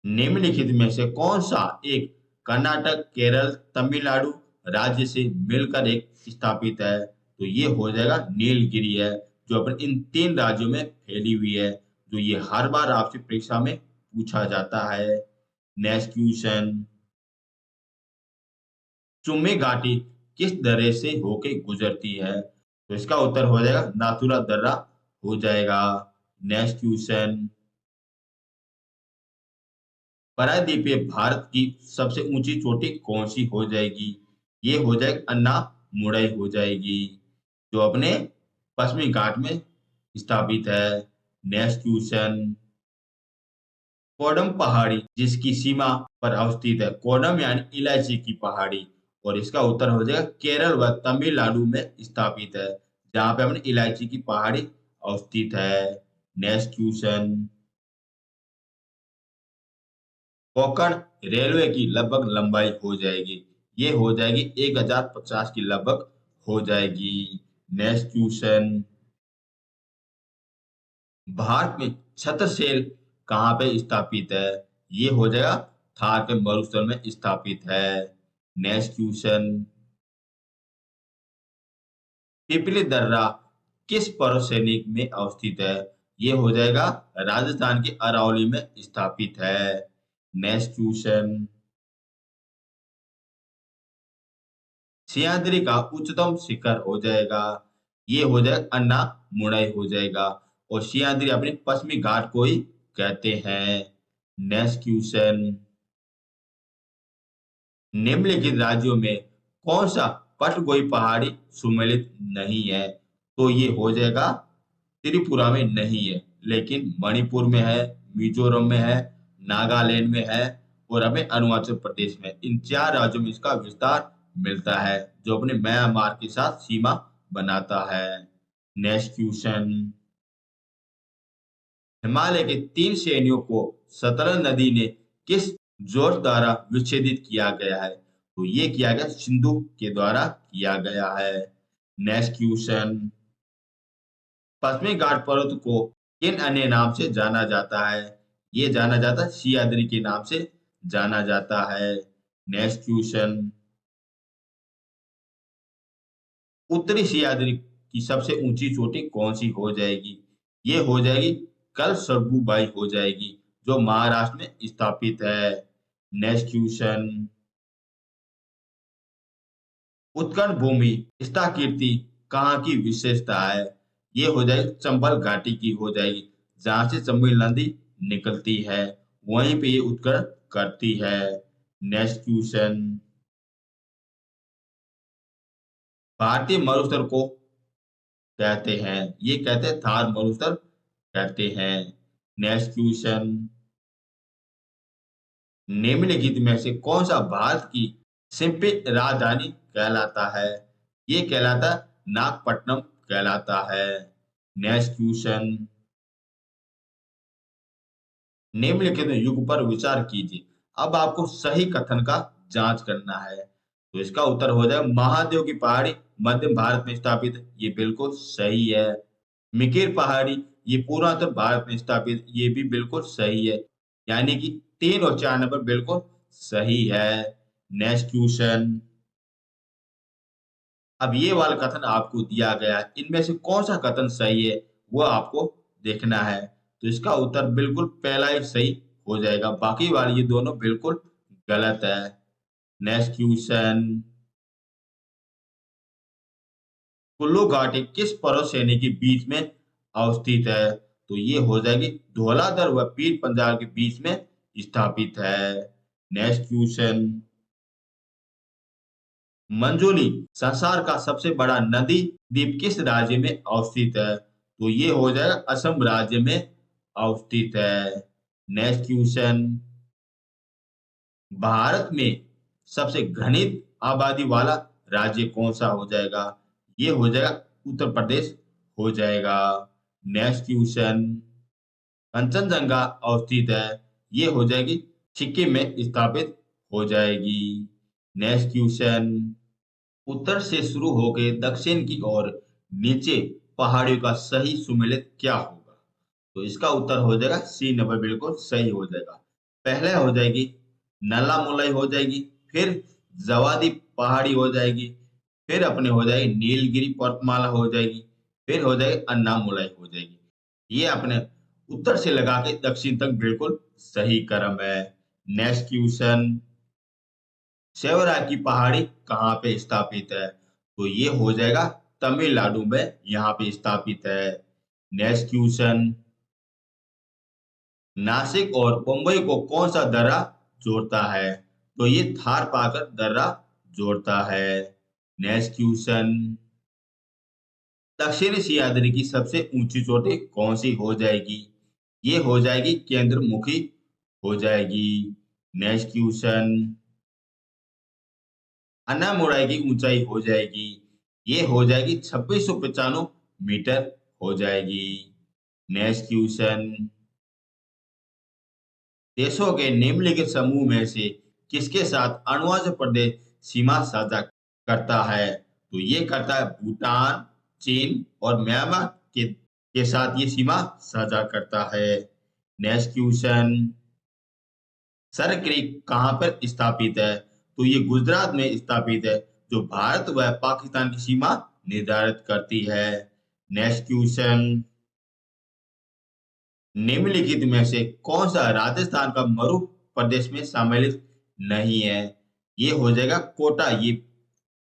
निम्नलिखित में से कौन सा एक कर्नाटक, केरल, तमिलनाडु राज्य से मिलकर एक स्थापित है? तो ये हो जाएगा नीलगिरी है, जो अपने इन 3 राज्यों में फैली हुई है, जो ये हर बार आपसे परीक्षा में पूछा जाता है। नेक्स्ट क्वेश्चन, चुम्मे घाटी किस दर्रे से होके गुजरती है? तो इसका उत्तर हो जाएगा नाथुला दर्रा हो जाएगा। नेक्स्ट क्वेश्चन, प्रायद्वीपीय भारत की सबसे ऊंची चोटी कौन सी हो जाएगी? ये हो जाएगी अन्ना मुड़ई हो जाएगी, जो अपने पश्चिमी घाट में स्थापित है। नेक्स्ट क्वेश्चन, कोडम पहाड़ी जिसकी सीमा पर अवस्थित है, कोडम यानी इलायची की पहाड़ी, और इसका उत्तर हो जाएगा केरल व तमिलनाडु में स्थित है, जहां पे अपनी इलायची की पहाड़ी अवस्थित है। नेक्स्ट क्वेश्चन, कोंकण रेलवे की लगभग लंबाई हो जाएगी, ये हो जाएगी 1050 की लगभग हो जाएगी। नेक्स्ट क्वेश्चन, भारत में छत्रसेल कहाँ पे स्थापित है, ये हो जाएगा थार के मरुस्थल में स्थापित है। नेक्स्ट क्वेश्चन, पिपली दर्रा किस पर्वत श्रेणी में अवस्थित है, ये हो जाएगा राजस्थान के अरावली में स्थापित है। नेक्स्ट क्वेश्चन, सह्याद्री का उच्चतम शिखर हो जाएगा, ये हो जाएगा अन्नामुड़ाई हो जाएगा, और सह्याद्री अपने पश्चिमी घाट को ही कहते हैं। नेक्स्ट क्वेश्चन, निम्नलिखित राज्यों में कौन सा पटगोई पहाड़ी सम्मिलित नहीं है, तो ये हो जाएगा त्रिपुरा में नहीं है, लेकिन मणिपुर में है, मिजोरम में है, नागालैंड में है, और हमें अरुणाचल प्रदेश में। इन 4 राज्यों में इसका विस्तार मिलता है, जो अपने म्यांमार के साथ सीमा बनाता है। नेक्स्ट क्वेश्चन, हिमालय के 3 श्रेणियों को सतलज नदी ने किस जोड़ द्वारा विच्छेदित किया गया है, तो ये किया गया सिंधु के द्वारा किया गया है। नेक्स्ट क्वेश्चन, पश्चिमी घाट पर्वत को किन अन्य नाम से जाना जाता है, ये जाना जाता है सह्याद्री के नाम से जाना जाता है। नेक्स्ट क्वेश्चन, उत्तरी सह्याद्री की सबसे ऊंची चोटी कौन सी हो जाएगी, ये हो जाएगी कलसुर्गुबाई हो जाएगी, जो महाराष्ट्र में स्थापित है। नेक्स्ट क्वेश्चन, उत्कल भूमि स्थाकृति कहाँ की विशेषता है, ये हो जाएगी चंबल घाटी की हो जाएगी, जहां से चंबल नदी निकलती है, वहीं पे ये उत्कल करती है। नेक्स्ट क्वेश्चन, भारतीय मरुस्थल को कहते हैं, ये कहते हैं थार मरुस्थल कहते हैं। नेक्स्ट क्वेश्चन, निम्नलिखित में से कौन सा भारत की सिंपित राजधानी कहलाता है, ये कहलाता नागपट्टनम कहलाता है। नेक्स्ट क्वेश्चन, निम्नलिखित युग पर विचार कीजिए, अब आपको सही कथन का जांच करना है, तो इसका उत्तर हो जाएगा महादेव की पहाड़ी मध्य भारत में स्थापित है, ये बिल्कुल सही है। मिकिर पहाड़ी ये पूर्वोत्तर भारत में स्थापित, ये भी बिल्कुल सही है, यानी कि 3 और 4 नंबर बिल्कुल सही है। नेक्स्ट क्वेश्चन, अब ये वाला कथन आपको दिया गया है, इनमें से कौन सा कथन सही है वो आपको देखना है, तो इसका उत्तर बिल्कुल पहला ही सही हो जाएगा, बाकी वाले ये दोनों बिल्कुल गलत है। नेक्स्ट क्वेश्चन, कुल्लू घाटी किस पर्वत श्रेणी के बीच में अवस्थित है, तो ये हो जाएगी धौलाधर व पीर पंजाल के बीच में स्थापित है। नेक्स्ट क्वेश्चन, मंजोली संसार का सबसे बड़ा नदी द्वीप किस राज्य में अवस्थित है, तो ये हो जाएगा असम राज्य में अवस्थित है। नेक्स्ट क्वेश्चन, भारत में सबसे घनित आबादी वाला राज्य कौन सा हो जाएगा, ये हो जाएगा उत्तर प्रदेश हो जाएगा। नेक्स्ट क्वेश्चन, कंचनजंगा अवस्थित है, ये हो जाएगी सिक्किम में स्थापित हो जाएगी। नेक्स्ट क्वेश्चन, उत्तर से शुरू होकर दक्षिण की ओर नीचे पहाड़ियों का सही सुमेलित क्या होगा, तो इसका उत्तर हो जाएगा सी नंबर बिल्कुल सही हो जाएगा। पहले हो जाएगी नल्ला मुलई हो जाएगी, फिर जवादी पहाड़ी हो जाएगी, फिर अपने हो जाएगी नीलगिरी पर्वतमाला हो जाएगी, फिर हो जाएगी अन्नामुलई हो जाएगी। ये अपने उत्तर से लगा के दक्षिण तक बिल्कुल सही क्रम है। नेक्स्ट क्वेश्चन, सेवरा की पहाड़ी कहाँ पे स्थापित है, तो ये हो जाएगा तमिलनाडु में यहाँ पे स्थापित है। नेक्स्ट क्वेश्चन, नासिक और मुंबई को कौन सा दर्रा जोड़ता है, तो ये थार पाकर दर्रा जोड़ता है। नेक्स्ट क्वेश्चन, दक्षिणी सह्याद्री की सबसे ऊंची चोटी कौन सी हो जाएगी, ये हो जाएगी केंद्रमुखी हो जाएगी। नेक्स्ट क्वेश्चन, अन्नामुडाई की ऊंचाई हो जाएगी, ये हो जाएगी 2695 मीटर हो जाएगी। नेक्स्ट क्वेश्चन, देशों के निम्नलिखित समूह में से किसके साथ अरुणाचल प्रदेश सीमा साझा करता है? तो ये करता है भूटान, चीन और म्यांमार के साथ ये सीमा साझा करता है। नेक्स्ट क्वेश्चन, सर क्रीक कहाँ पर स्थापित है? तो ये गुजरात में स्थापित है, जो भारत व पाकिस्तान की सीमा निर्धारित करती है। नेक्स्ट क्वेश्चन, निम्नलिखित में से कौन सा राजस्थान का मरु प्रदेश में सम्मिलित नहीं है? ये हो जाएगा कोटा, ये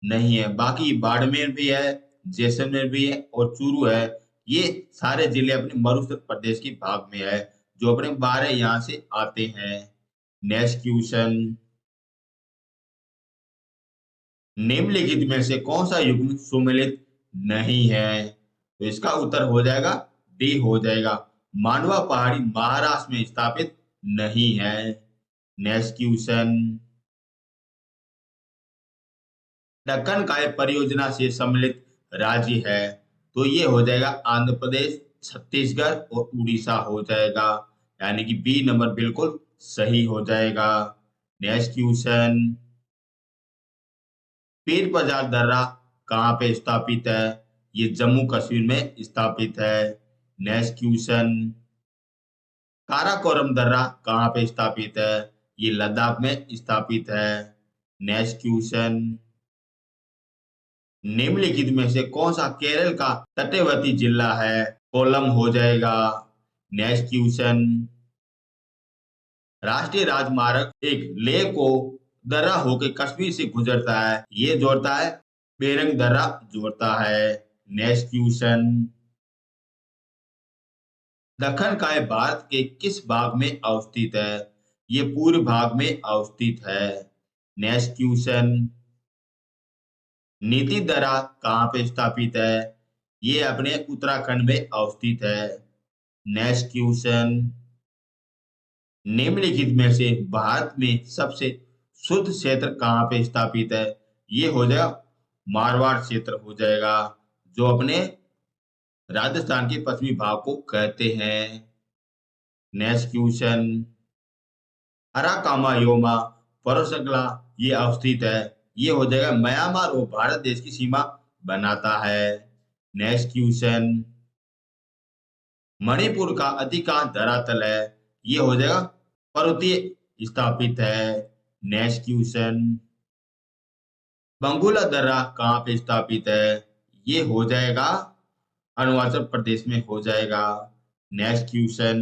नहीं है। बाकी बाड़मेर भी है, जैसलमेर भी है और चूरू है। ये सारे जिले अपने मरुस्थल प्रदेश के भाग में है, जो अपने 12 यहाँ से आते हैं। नेक्स्ट क्वेश्चन, निम्नलिखित में से कौन सा युग्म सुमेलित नहीं है? तो इसका उत्तर हो जाएगा डी हो जाएगा, मांडवा पहाड़ी महाराष्ट्र में स्थापित नहीं है। नेक्स्ट क्वेश्चन, दक्कन काय परियोजना से सम्मिलित राज्य है? तो ये हो जाएगा आंध्र प्रदेश, छत्तीसगढ़ और उड़ीसा हो जाएगा, यानी कि बी नंबर बिल्कुल सही हो जाएगा। नेक्स्ट क्वेश्चन, पीर पंजाल दर्रा कहाँ पे स्थापित है? ये जम्मू कश्मीर में स्थापित है। नेक्स्ट क्वेश्चन, काराकोरम दर्रा कहाँ पे स्थापित है? ये लद्दाख में स्थापित है। नेक्स्ट क्वेश्चन, निम्नलिखित में से कौन सा केरल का तटवर्ती जिला है? कोल्लम हो जाएगा। नेक्स्ट क्वेश्चन, राष्ट्रीय राजमार्ग एक लेह को दर्रा होकर कश्मीर से गुजरता है, ये जोड़ता है बेरंग दर्रा जोड़ता है। नेक्स्ट क्वेश्चन, दक्कन काय भारत के किस भाग में अवस्थित है? ये पूर्व भाग में अवस्थित है। नेक्स्ट क्वेश्चन, नीति दर्रा कहाँ पे स्थापित है? ये अपने उत्तराखंड में अवस्थित है। नेक्स्ट क्वेश्चन, निम्नलिखित में से भारत में सबसे शुद्ध क्षेत्र कहाँ पे स्थापित है? ये हो जाएगा मारवाड़ क्षेत्र हो जाएगा, जो अपने राजस्थान के पश्चिमी भाग को कहते हैं। नेक्स्ट क्वेश्चन, अराकामा योमा पर्वत श्रृंखला ये अवस्थित है, ये हो जाएगा म्यांमार और भारत देश की सीमा बनाता है। नेक्स्ट क्वेश्चन, मणिपुर का अधिकांश धरातल है, ये हो जाएगा पर्वतीय स्थापित है। नेक्स्ट क्वेश्चन, बंगुला दर्रा कहाँ पे स्थापित है? ये हो जाएगा अरुणाचल प्रदेश में हो जाएगा। नेक्स्ट क्वेश्चन,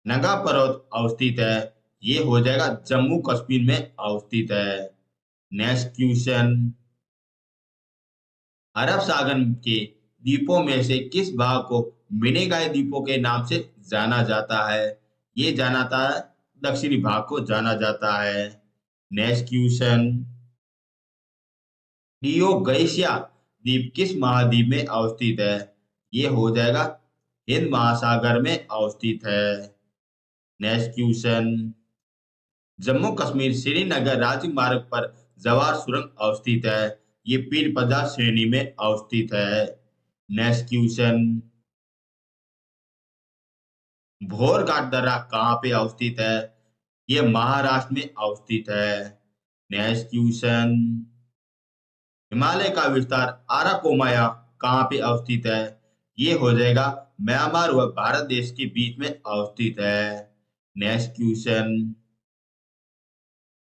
नगा पर्वत अवस्थित है, ये हो जाएगा जम्मू कश्मीर में अवस्थित है। नेक्स्ट क्वेश्चन, अरब सागर के द्वीपों में से किस भाग को मिनीगाय द्वीपों के नाम से जाना जाता है? ये जानाता है दक्षिणी भाग को जाना जाता है। नेक्स्ट क्वेश्चन, डियोगैसिया द्वीप किस महाद्वीप में अवस्थित है? ये हो जाएगा हिंद महासागर में अवस्थित है। नेक्स्ट क्वेश्चन, जम्मू कश्मीर श्रीनगर राज्य मार्ग पर जवार सुरंग अवस्थित है, ये पीर पंजाल श्रेणी में अवस्थित है। नेक्स्ट क्वेश्चन, भोर घाट दर्रा कहाँ पे अवस्थित है? ये महाराष्ट्र में अवस्थित है। नेक्स्ट क्वेश्चन, हिमालय का विस्तार आराकोमाया कहाँ पे अवस्थित है? ये हो जाएगा म्यांमार व भारत देश के बीच में अवस्थित है। नेक्स्ट क्वेश्चन,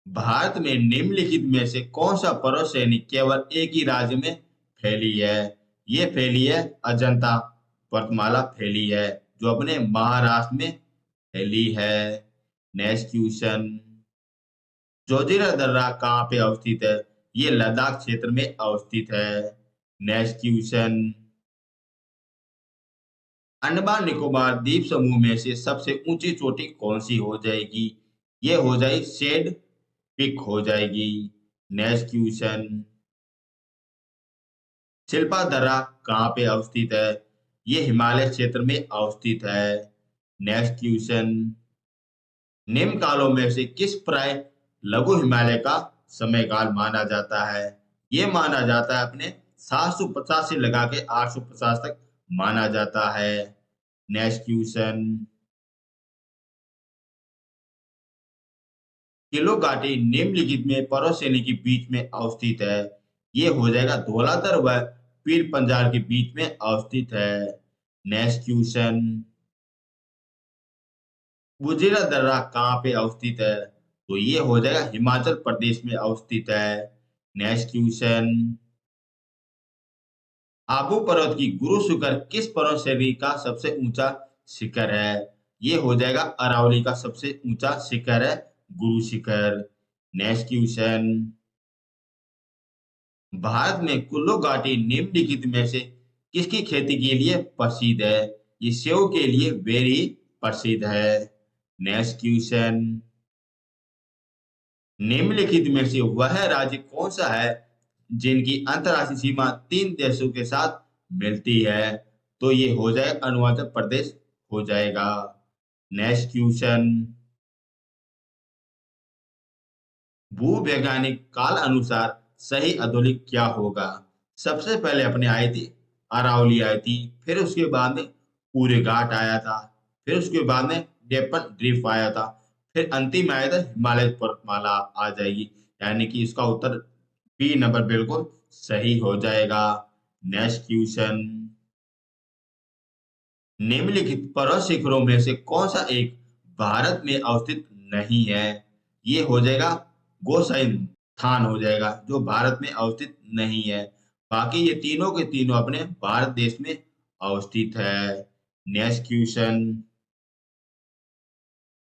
भारत में निम्नलिखित में से कौन सा पर्वत श्रेणी केवल एक ही राज्य में फैली है? ये फैली है अजंता पर्वतमाला फैली है, जो अपने महाराष्ट्र में फैली है। नेक्स्ट क्वेश्चन, जोजिला दर्रा कहाँ पे अवस्थित है? ये लद्दाख क्षेत्र में अवस्थित है। नेक्स्ट क्वेश्चन, अंडमान निकोबार द्वीप समूह में से सबसे ऊंची चोटी कौन सी हो जाएगी? ये हो जाएगी शेड पिक हो जाएगी। नेक्स्ट क्वेश्चन, शिल्पा दर्रा कहाँ पे अवस्थित है? ये हिमालय क्षेत्र में अवस्थित है। नेक्स्ट क्वेश्चन, निम्न कालों में से किस प्राय लघु हिमालय का समयकाल माना जाता है। ये माना जाता है अपने 750 से लगा के 850 तक माना जाता है। नेक्स्ट क्वेश्चन, किलो घाटी निम्नलिखित में पर्वत श्रेणी के बीच में अवस्थित है। ये हो जाएगा धौलाधर व पीर पंजाल के बीच में अवस्थित है। नेक्स्ट क्वेश्चन, बुजेरा दर्रा कहाँ पे अवस्थित है? तो ये हो जाएगा हिमाचल प्रदेश में अवस्थित है। नेक्स्ट क्वेश्चन, आबू पर्वत की गुरु शिखर किस पर्वत श्रेणी का सबसे ऊंचा शिखर है? ये हो जाएगा अरावली का सबसे ऊंचा शिखर है गुरु शिखर। नेक्स्ट क्वेश्चन, भारत में कुल्लू घाटी निम्नलिखित में से किसकी खेती के लिए प्रसिद्ध है? ये सेव के लिए वेरी प्रसिद्ध है। नेक्स्ट क्वेश्चन, निम्नलिखित में से वह राज्य कौन सा है जिनकी अंतर्राष्ट्रीय सीमा 3 देशों के साथ मिलती है? तो ये हो जाए अरुणाचल प्रदेश हो जाएगा। नेक्स्ट क्वेश्चन, भूवैज्ञानिक काल अनुसार सही अधोलिख क्या होगा? सबसे पहले अपने आई थी अरावली आई थी, फिर उसके बाद में पूरे घाट आया था, फिर उसके बाद में डेप्पन ड्रीप आया था, फिर अंतिम आया था हिमालय पर्वतमाला आ जाएगी। यानी कि इसका उत्तर बी नंबर बिल्कुल सही हो जाएगा। नेक्स्ट क्वेश्चन, निम्नलिखित पर्वत शिखरों में से कौन सा एक भारत में अवस्थित नहीं है? ये हो जाएगा गोसाइन थान हो जाएगा जो भारत में अवस्थित नहीं है। बाकी ये तीनों के तीनों अपने भारत देश में अवस्थित है। नेक्स्ट क्वेश्चन,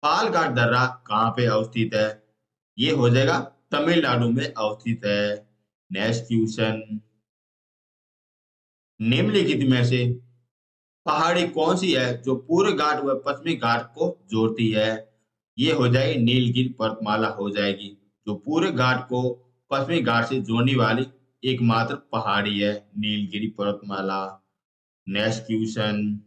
पालघाट दर्रा कहाँ पे अवस्थित है? ये हो जाएगा तमिलनाडु में अवस्थित है। नेक्स्ट क्वेश्चन, निम्नलिखित में से पहाड़ी कौन सी है जो पूर्व घाट व पश्चिमी घाट को जोड़ती है? ये हो जाएगी नीलगिरी पर्वतमाला हो जाएगी जो पूरे घाट को पश्चिमी घाट से जोड़ने वाली एकमात्र पहाड़ी है नीलगिरी पर्वतमाला। नेक्स्ट क्वेश्चन,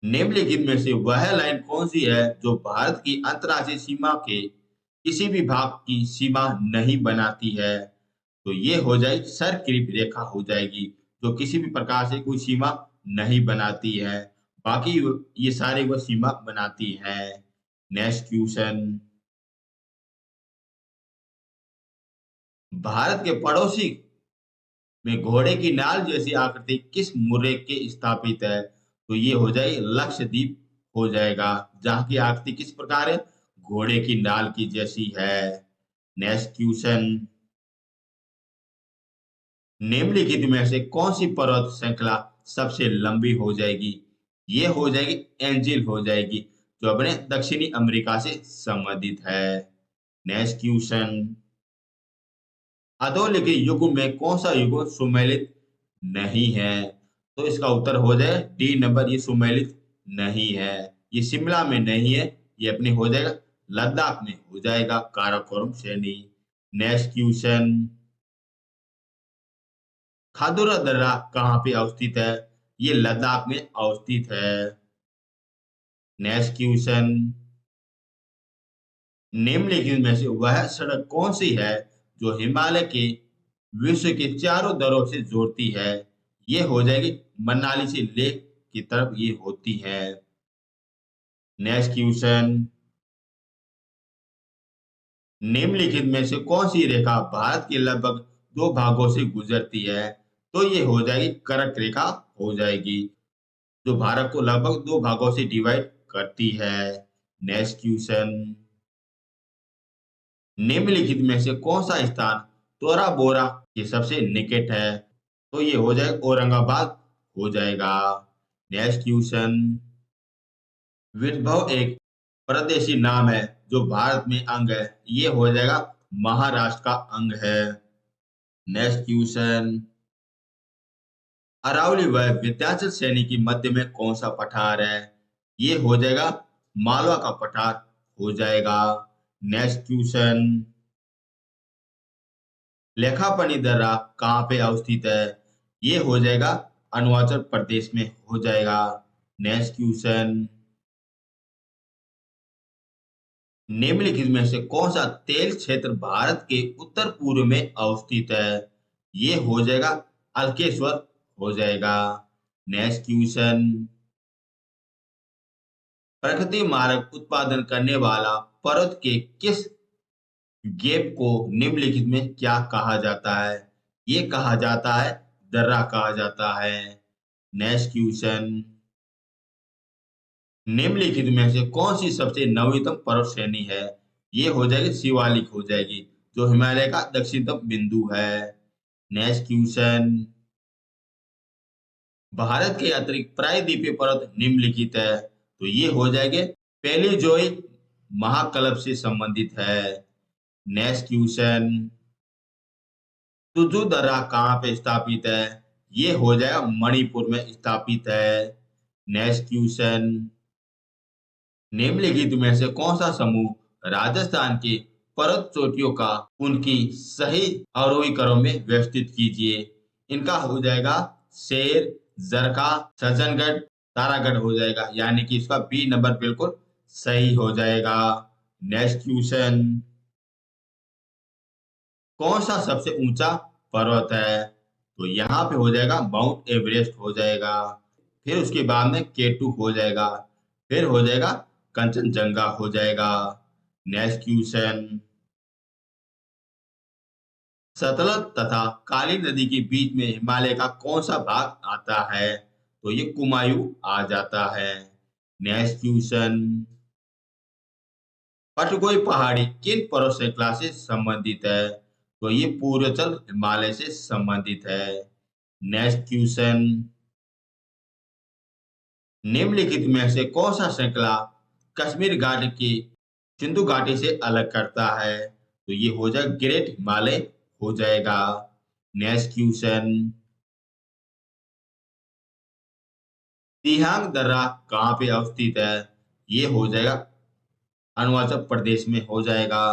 निम्नलिखित में से वह लाइन कौन सी है जो भारत की अंतर्राष्ट्रीय सीमा के किसी भी भाग की सीमा नहीं बनाती है? तो ये हो जाएगी सरक्रिप रेखा हो जाएगी जो किसी भी प्रकार से कोई सीमा नहीं बनाती है। बाकी ये सारे वो सीमा बनाती है। नेक्स्ट क्वेश्चन, भारत के पड़ोसी में घोड़े की नाल जैसी आकृति किस मुर्रे के स्थापित है? तो ये हो जाएगी लक्षद्वीप हो जाएगा जहां की आकृति किस प्रकार है? घोड़े की नाल की जैसी है। नेक्स्ट क्वेश्चन, निम्नलिखित में से कौन सी पर्वत श्रृंखला सबसे लंबी हो जाएगी? ये हो जाएगी एंजिल हो जाएगी जो अपने दक्षिणी अमेरिका से संबंधित है। नेक्स्ट क्वेश्चन, अधोलिखित युग में कौन सा युग सुमेलित नहीं है? तो इसका उत्तर हो जाए डी नंबर, ये सुमेलित नहीं है, ये शिमला में नहीं है, ये अपने हो जाएगा लद्दाख में हो जाएगा काराकोरम श्रेणी। नेक्स्ट क्वेश्चन, खादुरा दर्रा कहाँ पे अवस्थित है? ये लद्दाख में अवस्थित है। नेक्स्ट क्वेश्चन, निम्नलिखित में से वह सड़क कौन सी है जो हिमालय के विश्व के चारों दरों से जोड़ती है? ये हो जाएगी मनाली से लेह की तरफ ये होती है। नेक्स्ट क्वेश्चन, निम्नलिखित में से कौन सी रेखा भारत के लगभग 2 भागों से गुजरती है? तो ये हो जाएगी कर्क रेखा हो जाएगी जो भारत को लगभग 2 भागों से डिवाइड करती है। नेक्स्ट क्वेश्चन, निम्नलिखित में से कौन सा स्थान तोरा बोरा के सबसे निकट है? तो ये हो जाएगा औरंगाबाद हो जाएगा। नेक्स्ट क्वेश्चन, विदर्भ एक प्रदेशी नाम है जो भारत में अंग है, ये हो जाएगा महाराष्ट्र का अंग है। नेक्स्ट क्वेश्चन, अरावली व विंध्याचल श्रेणी की मध्य में कौन सा पठार है? ये हो जाएगा मालवा का पठार हो जाएगा। नेक्स्ट क्वेश्चन, लेखापनी दर्रा कहाँ पे अवस्थित है? ये हो जाएगा अरुणाचल प्रदेश में हो जाएगा। नेक्स्ट क्वेश्चन, निम्नलिखित में से कौन सा तेल क्षेत्र भारत के उत्तर पूर्व में अवस्थित है? ये हो जाएगा अलकेश्वर हो जाएगा। नेक्स्ट क्वेश्चन, प्रकृति मारक उत्पादन करने वाला पर्वत के किस गैप को निम्नलिखित में क्या कहा जाता है? ये कहा जाता है दर्रा कहा जाता है। नेक्स्ट क्वेश्चन, निम्नलिखित में से कौन सी सबसे नवीनतम पर्वत श्रेणी है? ये हो जाएगी शिवालिक हो जाएगी, जो हिमालय का दक्षिणतम बिंदु है। नेक्स्ट क्वेश्चन, भारत के अतिरिक्त प्रायद्वीपीय पर्वत निम्नलिखित है, तो ये हो जाएंगे पैलीजोइक महाकल्प से संबंधित है। नेक्स्ट क्वेश्चन, तुजु दर्रा कहाँ पे स्थापित है? ये हो जाएगा मणिपुर में स्थापित है। नेक्स्ट क्वेश्चन, निम्नलिखित में से कौन सा समूह राजस्थान के पर्वत चोटियों का उनकी सही आरोही क्रम में व्यवस्थित कीजिए? इनका हो जाएगा शेर, जरखा, सज्जनगढ़, तारागढ़ हो जाएगा, यानी कि इसका बी नंबर बिल्कुल सही हो जाएगा। नेक्स्ट क्वेश्चन, कौन सा सबसे ऊंचा पर्वत है? तो यहाँ पे हो जाएगा माउंट एवरेस्ट हो जाएगा। फिर उसके बाद में केटू हो जाएगा, फिर हो जाएगा कंचनजंगा हो जाएगा। नेक्स्ट क्वेश्चन, सतलज तथा काली नदी के बीच में हिमालय का कौन सा भाग आता है? तो ये कुमायूं आ जाता है। नेक्स्ट क्वेश्चन, पटगोई पहाड़ी किन पर्वत श्रृंखला से संबंधित है? तो ये पूर्वांचल हिमालय से संबंधित है। नेक्स्ट क्वेश्चन, निम्नलिखित में से कौन सा श्रृंखला कश्मीर घाटी की सिंधु घाटी से अलग करता है? तो ये हो जाएगा ग्रेट हिमालय हो जाएगा। नेक्स्ट क्वेश्चन, तिहांग दर्रा कहाँ पे अवस्थित है? ये हो जाएगा अरुणाचल प्रदेश में हो जाएगा।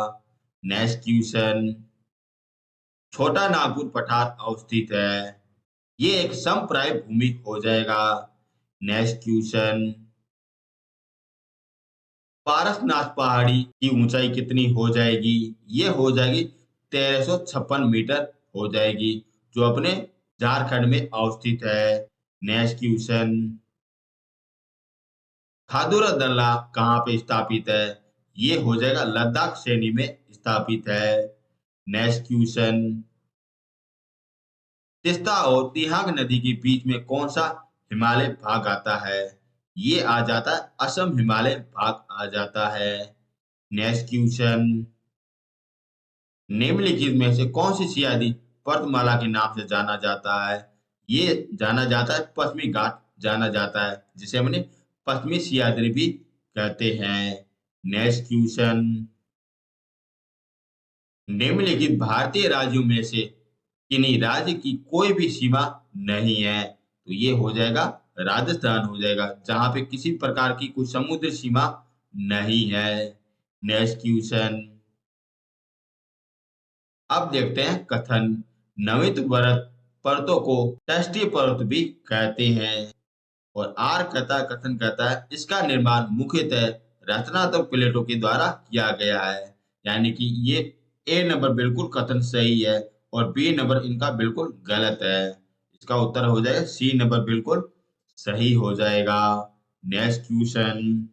नेक्स्ट क्वेश्चन, छोटा नागपुर पठार अवस्थित है, ये एक समप्राय भूमि हो जाएगा। नेक्स्ट क्वेश्चन, पारसनाथ पहाड़ी की ऊंचाई कितनी हो जाएगी? ये हो जाएगी 1356 मीटर हो जाएगी, जो अपने झारखंड में अवस्थित है। नेक्स्ट क्वेश्चन, खादुरा दर्रा कहाँ पे स्थापित है? ये हो जाएगा लद्दाख श्रेणी में स्थापित है। नेक्स्ट क्वेश्चन, तीस्ता और तिहांग नदी के बीच में कौन सा हिमालय भाग आता है? ये आ जाता है असम हिमालय भाग आ जाता है। नेक्स्ट क्वेश्चन, निम्नलिखित में से कौन सी सियादी पर्वतमाला के नाम से जाना जाता है? ये जाना जाता है पश्चिमी घाट जाना जाता है, जिसे हमने पश्चिमी सियादरी भी कहते हैं। नेक्स्ट क्वेश्चन, निम्नलिखित भारतीय राज्यों में से किन्हीं राज्य की कोई भी सीमा नहीं है? तो ये हो जाएगा राजस्थान हो जाएगा, जहां पे किसी प्रकार की कोई समुद्र सीमा नहीं है। नेक्स्ट क्वेश्चन, अब देखते हैं कथन। नमित पर्वत पर्वतों को तटीय पर्वत भी कहते हैं। और आर कहता है, कथन कहता है, इसका निर्माण मुख्यतः रचनात्मक प्लेटों के द्वारा किया गया है। यानी कि ये ए नंबर बिल्कुल कथन सही है और बी नंबर इनका बिल्कुल गलत है। इसका उत्तर हो जाएगा सी नंबर बिल्कुल सही हो जाएगा। नेक्स्ट क्वेश्चन,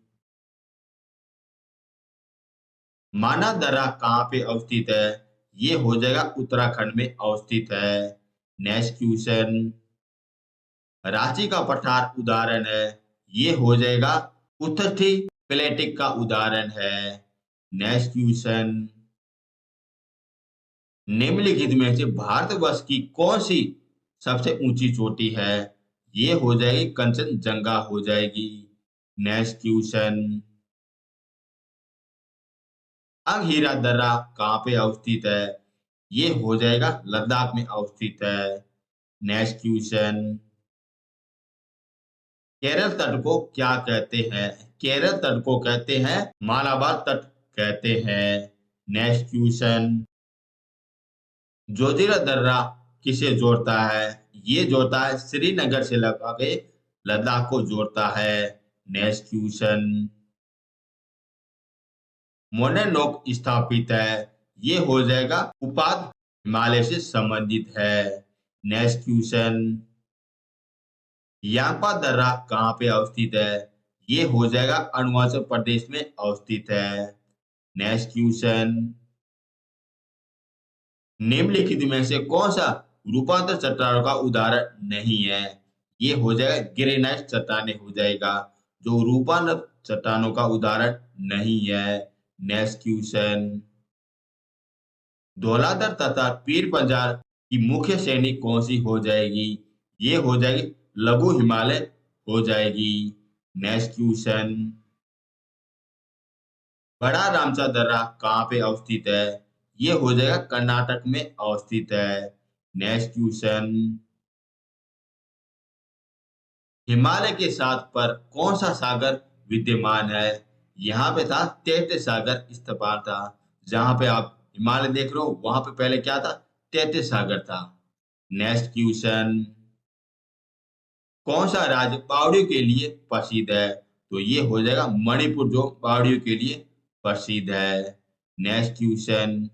माना दर्रा कहाँ पे अवस्थित है? ये हो जाएगा उत्तराखंड में अवस्थित है। नेक्स्ट क्वेश्चन, रांची का पठार उदाहरण है, ये हो जाएगा उत्तरी प्लेटिक का उदाहरण है। नेक्स्ट क्वेश्चन, निम्नलिखित में से भारतवर्ष की कौन सी सबसे ऊंची चोटी है? ये हो जाएगी कंचनजंगा हो जाएगी। नेक्स्ट क्वेश्चन, अंगहीरा दर्रा कहाँ पे अवस्थित है? ये हो जाएगा लद्दाख में अवस्थित है। नेक्स्ट क्वेश्चन, केरल तट को क्या कहते हैं? केरल तट को कहते हैं मालाबार तट कहते हैं। नेक्स्ट क्वेश्चन, जोजिला दर्रा किसे जोड़ता है? ये जोड़ता है श्रीनगर से लगा के लद्दाख को जोड़ता है। नेक्स्ट क्वेश्चन, मोनेनोक स्थापित है। ये हो जाएगा उपाद हिमालय से संबंधित है। नेक्स्ट क्वेश्चन, यांपा दर्रा कहाँ पे अवस्थित है? ये हो जाएगा अरुणाचल प्रदेश में अवस्थित है। नेक्स्ट क्वेश्चन, निम्नलिखित में से कौन सा रूपांतर चट्टानों का उदाहरण नहीं है? ये हो जाएगा ग्रेनाइट चट्टाने हो जाएगा, जो रूपांतर चट्टानों का उदाहरण नहीं है। नेक्स्ट क्वेश्चन, धौलाधर तथा पीर पंजाल की मुख्य श्रेणी कौन सी हो जाएगी? ये हो जाएगी लघु हिमालय हो जाएगी। नेक्स्ट क्वेश्चन, बड़ा रामचा दर्रा कहाँ पे अवस्थित है? ये हो जाएगा कर्नाटक में अवस्थित है। नेक्स्ट क्वेश्चन, हिमालय के साथ पर कौन सा सागर विद्यमान है? यहाँ पे था तैतीस सागर स्थान था। जहां पे आप हिमालय देख रहे हो वहां पे पहले क्या था? तैतीस सागर था। नेक्स्ट क्वेश्चन, कौन सा राज्य पहाड़ियों के लिए प्रसिद्ध है? तो ये हो जाएगा मणिपुर, जो पहाड़ियों के लिए प्रसिद्ध है। नेक्स्ट क्वेश्चन,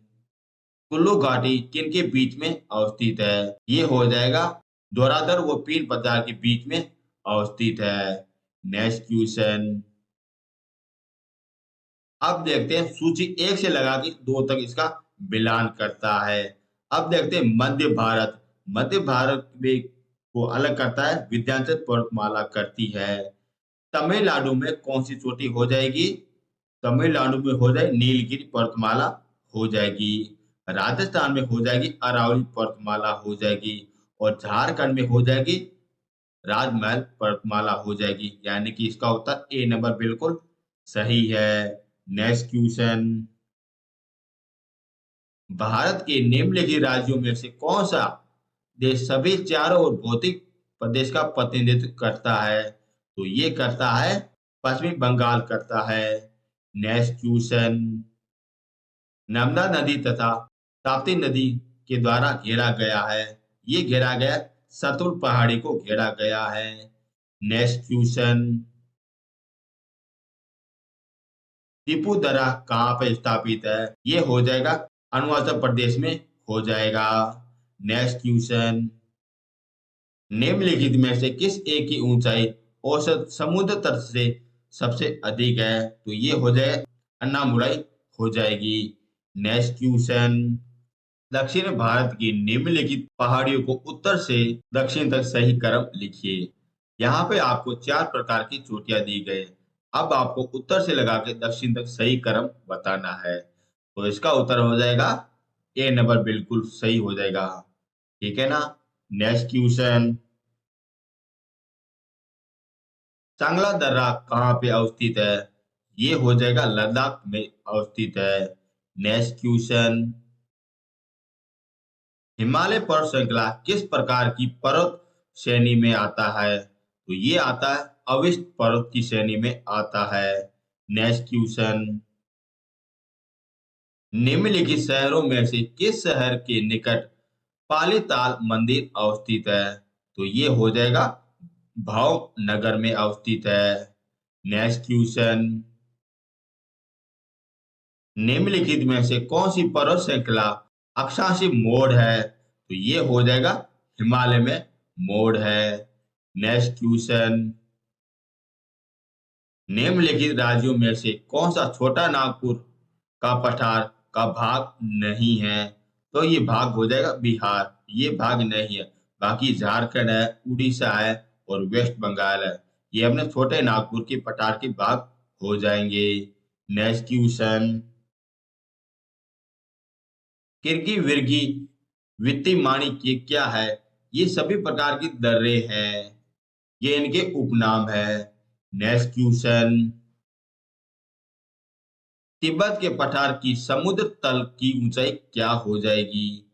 कुल्लू घाटी किनके बीच में अवस्थित है? ये हो जाएगा धौलाधर व पीर पंजाल के बीच में अवस्थित है। नेक्स्ट क्वेश्चन, अब देखते हैं सूची 1 से लगा के 2 तक इसका मिलान करता है। अब देखते हैं मध्य भारत। मध्य भारत में को अलग करता है विंध्याचल पर्वतमाला करती है। तमिलनाडु में कौन सी चोटी हो जाएगी? तमिलनाडु में हो जाए नीलगिरी पर्वतमाला हो जाएगी। राजस्थान में हो जाएगी अरावली पर्वतमाला हो जाएगी। और झारखंड में हो जाएगी राजमहल पर्वतमाला हो जाएगी। यानी कि इसका उत्तर ए नंबर बिल्कुल सही है। नेक्स्ट क्वेश्चन, भारत के निम्नलिखित राज्यों में से कौन सा देश सभी चारों ओर भौतिक प्रदेश का प्रतिनिधित्व करता है? तो ये करता है पश्चिमी बंगाल करता है। नेक्स्ट क्वेश्चन, नर्मदा नदी तथा ताप्ती नदी के द्वारा घेरा गया है। ये घेरा गया सतलुज पहाड़ी को घेरा गया है। नेक्स्ट क्वेश्चन, त्रिपुरा कहाँ पे स्थापित है? ये हो जाएगा अरुणाचल प्रदेश में हो जाएगा। नेक्स्ट क्वेश्चन, निम्नलिखित में से किस एक की ऊंचाई औसत समुद्र तट से सबसे अधिक है? तो ये हो जाए अन्नामुलाई हो जाएगी। नेक्स्ट क्वेश्चन, दक्षिण भारत की निम्नलिखित पहाड़ियों को उत्तर से दक्षिण तक सही क्रम लिखिए। यहाँ पे आपको 4 प्रकार की चोटियां दी गई। अब आपको उत्तर से लगा के दक्षिण तक सही क्रम बताना है। तो इसका उत्तर हो जाएगा ए नंबर बिल्कुल सही हो जाएगा। ठीक है ना? नेक्स्ट क्वेश्चन, चांगला दर्रा कहाँ पे अवस्थित है? ये हो जाएगा लद्दाख में अवस्थित है। नेक्स्ट क्वेश्चन, हिमालय पर्वत श्रृंखला किस प्रकार की पर्वत श्रेणी में आता है? तो ये आता है अविष्ट पर्वत की श्रेणी में आता है। नेक्स्ट क्वेश्चन, निम्नलिखित शहरों में से किस शहर के निकट पालीताल मंदिर अवस्थित है? तो ये हो जाएगा भावनगर में अवस्थित है। नेक्स्ट क्वेश्चन, निम्नलिखित में से कौन सी पर्वत श्रृंखला अक्षांशी मोड़ है? तो ये हो जाएगा हिमालय में मोड़ है। नेक्स्ट क्वेश्चन, निम्नलिखित राज्यों में से कौन सा छोटा नागपुर का पठार का भाग नहीं है? तो ये भाग हो जाएगा बिहार, ये भाग नहीं है। बाकी झारखंड है, उड़ीसा है और वेस्ट बंगाल है। ये अपने छोटे नागपुर के पठार के भाग हो जाएंगे। नेक्स्ट क्वेश्चन, किरगी विरगी वित्तीय माणिक्य क्या है? ये सभी प्रकार की दर्रे हैं। ये इनके उपनाम है। नेक्स्ट क्वेश्चन, तिब्बत के पठार की समुद्र तल की ऊंचाई क्या हो जाएगी?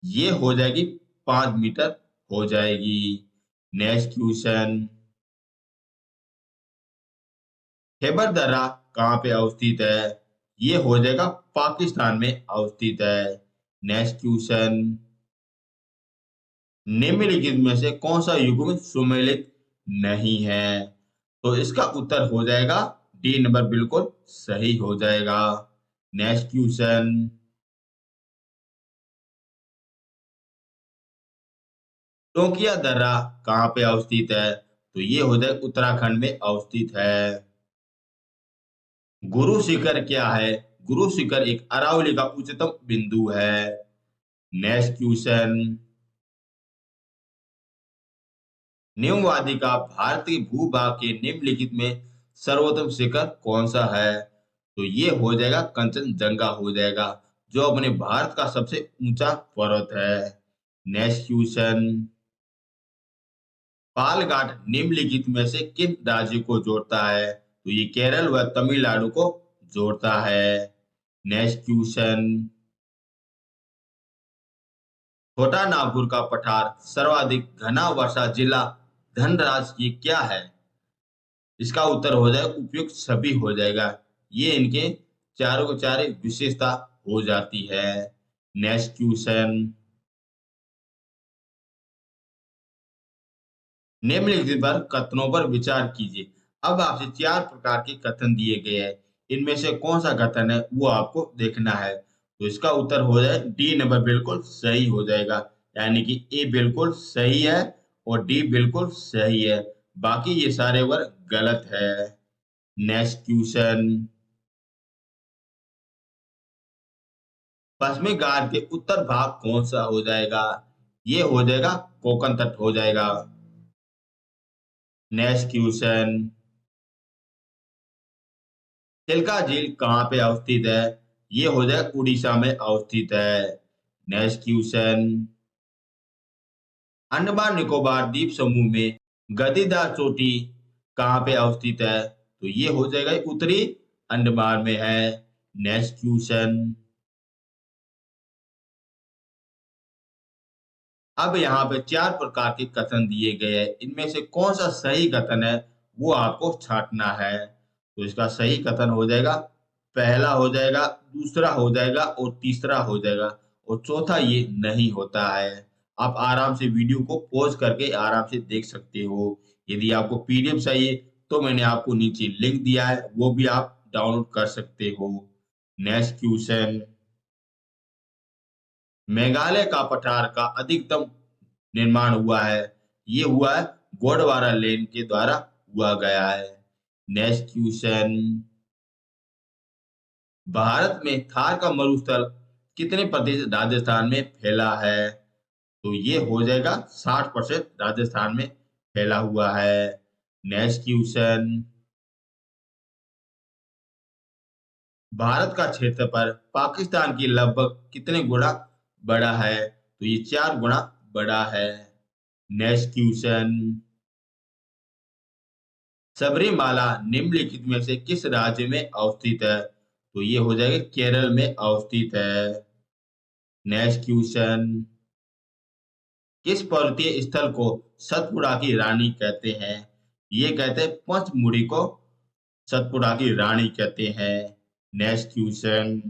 ये हो जाएगी 5 मीटर हो जाएगी। नेक्स्ट क्वेश्चन, खैबर दर्रा कहाँ पे अवस्थित है? ये हो जाएगा पाकिस्तान में अवस्थित है। नेक्स्ट क्वेश्चन, निम्नलिखित में से कौन सा युग्म सुमेलित नहीं है? तो इसका उत्तर हो जाएगा डी नंबर बिल्कुल सही हो जाएगा। नेक्स्ट क्वेश्चन, टोकिया दर्रा कहाँ पे अवस्थित है? तो ये हो जाए उत्तराखंड में अवस्थित है। गुरु शिखर क्या है? गुरु शिखर एक अरावली का उच्चतम बिंदु है। नेक्स्ट क्वेश्चन, निम्नवादी का भारतीय भूभाग के निम्नलिखित में सर्वोत्तम शिखर कौन सा है? तो ये हो जाएगा कंचनजंगा हो जाएगा, जो अपने भारत का सबसे ऊंचा पर्वत है। नेक्स्ट क्वेश्चन, पालघाट निम्नलिखित में से किन राज्यों को जोड़ता है? तो ये केरल व तमिलनाडु को जोड़ता है। नेक्स्ट क्वेश्चन, छोटा नागपुर का पठार सर्वाधिक घना वर्षा जिला धनराज की क्या है? इसका उत्तर हो जाए उपयुक्त सभी हो जाएगा। ये इनके चारों के चारे विशेषता हो जाती है। नेक्स्ट क्वेश्चन, निम्नलिखित पर कथनों पर विचार कीजिए। अब आपसे चार प्रकार के कथन दिए गए हैं, इनमें से कौन सा कथन है वो आपको देखना है। तो इसका उत्तर हो जाए डी नंबर बिल्कुल सही हो जाएगा, यानी कि ए बिल्कुल सही है और डी बिल्कुल सही है, बाकी ये सारे वर्ग गलत है। नेक्स्ट क्वेश्चन, पश्चिमी घाट के उत्तर भाग कौन सा हो जाएगा? ये हो जाएगा कोकण तट हो जाएगा। नेक्स्ट क्वेश्चन, चिल्का झील कहाँ पे अवस्थित है? ये हो जाए उड़ीसा में अवस्थित है। नेक्स्ट क्वेश्चन, अंडमान निकोबार द्वीप समूह में गदीदार चोटी कहाँ पे अवस्थित है? तो ये हो जाएगा उत्तरी अंडमान में है। नेक्स्ट क्वेश्चन, अब यहाँ पे चार प्रकार के कथन दिए गए हैं, इनमें से कौन सा सही कथन है वो आपको छांटना है। तो इसका सही कथन हो जाएगा पहला हो जाएगा, दूसरा हो जाएगा और तीसरा हो जाएगा, और चौथा ये नहीं होता है। आप आराम से वीडियो को पॉज करके आराम से देख सकते हो। यदि आपको पीडीएफ चाहिए तो मैंने आपको नीचे लिंक दिया है, वो भी आप डाउनलोड कर सकते हो। नेक्स्ट क्वेश्चन, मेघालय का पठार का अधिकतम निर्माण हुआ है? ये हुआ है गोंडवाना लेन के द्वारा हुआ गया है। नेक्स्ट क्वेश्चन, भारत में थार का मरुस्थल कितने प्रतिशत राजस्थान में फैला है? तो ये हो जाएगा 60% राजस्थान में फैला हुआ है। नेक्स्ट क्वेश्चन, भारत का क्षेत्रफल पाकिस्तान की लगभग कितने गुना बड़ा है? तो ये 4 गुना बड़ा है। नेक्स्ट क्वेश्चन, सबरीमाला निम्नलिखित में से किस राज्य में अवस्थित है? तो ये हो जाएगा केरल में अवस्थित है। नेक्स्ट क्वेश्चन, किस पर्वतीय स्थल को सतपुड़ा की रानी कहते हैं? ये कहते हैं पचमुड़ी को सतपुड़ा की रानी कहते हैं। नेक्स्ट क्वेश्चन,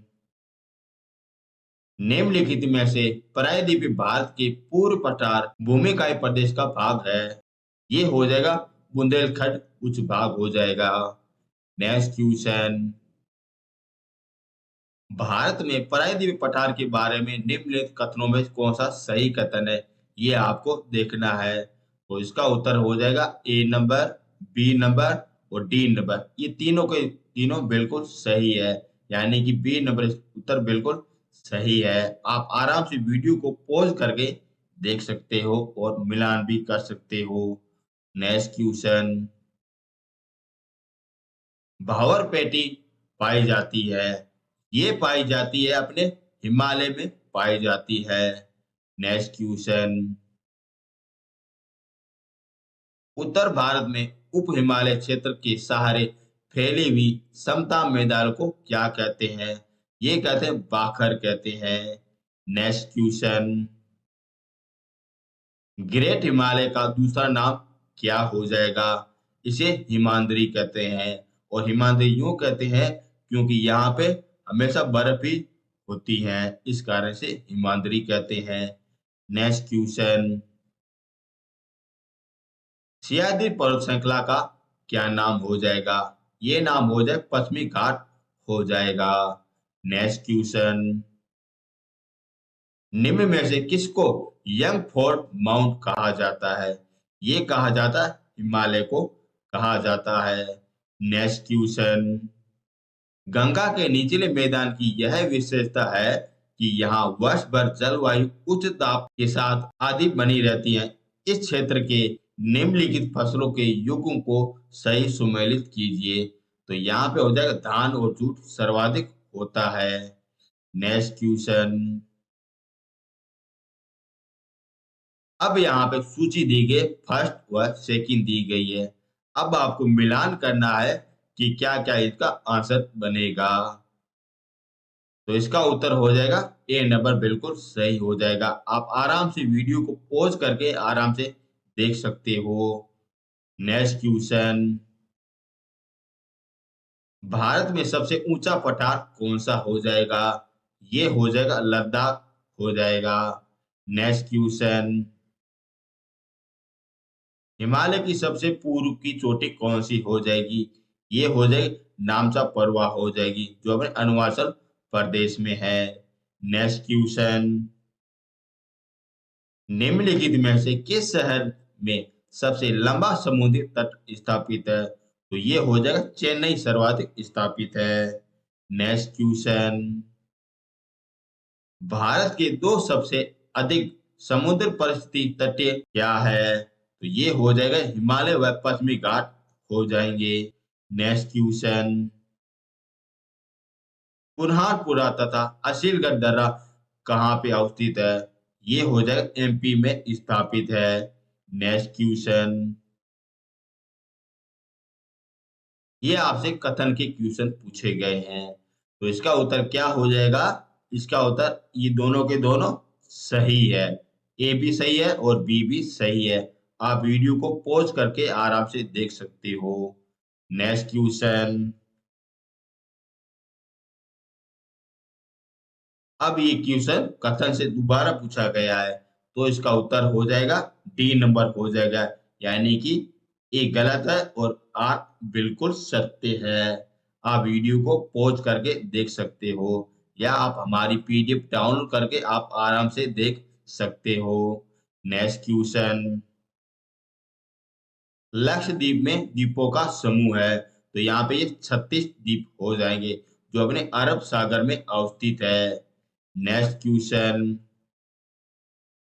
निम्नलिखित में से प्रायद्वीपीय भारत के पूर्व पठार भूमिकाई प्रदेश का भाग है? ये हो जाएगा बुंदेलखंड उच्च भाग हो जाएगा। नेक्स्ट क्वेश्चन, भारत में प्रायद्वीपीय पठार के बारे में निम्नलिखित कथनों में कौन सा सही कथन है? ये आपको देखना है। तो इसका उत्तर हो जाएगा ए नंबर, बी नंबर और डी नंबर, ये तीनों के तीनों बिल्कुल सही है, यानी कि बी नंबर उत्तर बिल्कुल सही है। आप आराम से वीडियो को पॉज करके देख सकते हो और मिलान भी कर सकते हो। नेक्स्ट क्वेश्चन, भावरपेटी पाई जाती है? ये पाई जाती है अपने हिमालय में पाई जाती है। नेक्स्ट क्वेश्चन, उत्तर भारत में उप हिमालय क्षेत्र के सहारे फैली हुई समतल मैदान को क्या कहते हैं? ये कहते हैं बाखर कहते हैं। नेक्स्ट क्वेश्चन, ग्रेट हिमालय का दूसरा नाम क्या हो जाएगा? इसे हिमाद्री कहते हैं, और हिमाद्री यूं कहते हैं क्योंकि यहाँ पे हमेशा बर्फ ही होती है, इस कारण से हिमाद्री कहते हैं। नेक्स्ट क्वेश्चन, सह्याद्री पर्वत श्रृंखला का क्या नाम हो जाएगा? ये नाम हो जाए पश्चिमी घाट हो जाएगा। नेक्स्ट क्वेश्चन, निम्न में से किसको यंग फोर्ट माउंट कहा जाता है? ये कहा जाता है हिमालय को कहा जाता है। नेक्स्ट क्वेश्चन, गंगा के निचले मैदान की यह विशेषता है कि यहाँ वर्ष भर जलवायु उच्च ताप के साथ आदि बनी रहती है। इस क्षेत्र के निम्नलिखित फसलों के युग्म को सही सुमेलित कीजिए। तो यहाँ पे हो जाएगा धान और जूट सर्वाधिक होता है। नेक्स्ट क्वेश्चन, अब यहाँ पे सूची दी गई, फर्स्ट व सेकंड दी गई है। अब आपको मिलान करना है कि क्या क्या इसका आंसर बनेगा। तो इसका उत्तर हो जाएगा ए नंबर, बिल्कुल सही हो जाएगा। आप आराम से वीडियो को पॉज करके आराम से देख सकते हो। नेक्स्ट क्वेश्चन, भारत में सबसे ऊंचा पठार कौन सा हो जाएगा? ये हो जाएगा लद्दाख हो जाएगा। नेक्स्ट क्वेश्चन, हिमालय की सबसे पूर्व की चोटी कौन सी हो जाएगी? ये हो जाएगी नामचा परवा हो जाएगी, जो अपने अरुणाचल प्रदेश में है। नेक्स्ट क्वेश्चन, निम्नलिखित में से किस शहर में सबसे लंबा समुद्री तट स्थापित है? तो ये हो जाएगा चेन्नई सर्वाधिक स्थापित है। नेक्स्ट क्वेश्चन, भारत के दो सबसे अधिक समुद्र परिस्थिति तटीय क्या है? तो ये हो जाएगा हिमालय व पश्चिमी घाट हो जाएंगे। नेक्स्ट क्वेश्चन, बुरहानपुरा तथा असीलगढ़ दर्रा कहाँ पे अवस्थित है? ये हो जाएगा एमपी में स्थापित है। नेक्स्ट क्वेश्चन, ये आपसे कथन के क्वेश्चन पूछे गए हैं, तो इसका उत्तर क्या हो जाएगा? इसका उत्तर ये दोनों के दोनों सही है। ए भी सही है और बी भी सही है। आप वीडियो को पॉज करके आराम से देख सकते हो। नेक्स्ट क्वेश्चन, अब ये क्वेश्चन कथन से दोबारा पूछा गया है, तो इसका उत्तर हो जाएगा डी नंबर हो जाएगा। यानी कि ए गलत है और आर बिल्कुल सत्य है। आप वीडियो को पॉज करके देख सकते हो, या आप हमारी पीडीएफ डाउनलोड करके आप आराम से देख सकते हो। नेक्स्ट क्वेश्चन, लक्षद्वीप में द्वीपों का समूह है, तो यहाँ पे ये 36 द्वीप हो जाएंगे, जो अपने अरब सागर में अवस्थित है। नेक्स्ट क्वेश्चन,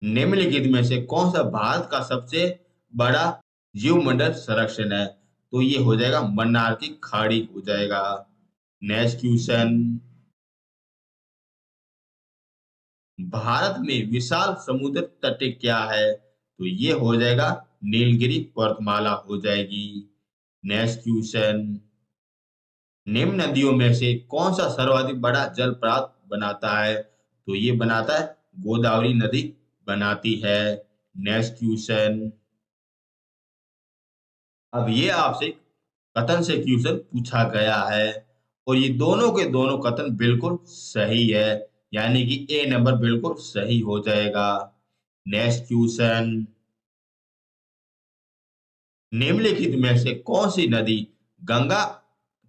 निम्नलिखित में से कौन सा भारत का सबसे बड़ा जीवमंडल संरक्षण है? तो ये हो जाएगा मन्नार की खाड़ी हो जाएगा। नेक्स्ट क्वेश्चन, भारत में विशाल समुद्र तट क्या है? तो ये हो जाएगा नीलगिरी पर्वतमाला हो जाएगी। नेक्स्ट क्वेश्चन, निम्न नदियों में से कौन सा सर्वाधिक बड़ा जलप्रपात बनाता है? तो ये बनाता है गोदावरी नदी बनाती है। नेक्स्ट क्वेश्चन, अब ये आपसे कथन से क्वेश्चन पूछा गया है, और ये दोनों के दोनों कथन बिल्कुल सही है। यानी कि ए नंबर बिल्कुल सही हो जाएगा। नेक्स्ट क्वेश्चन, निम्नलिखित में से कौन सी नदी गंगा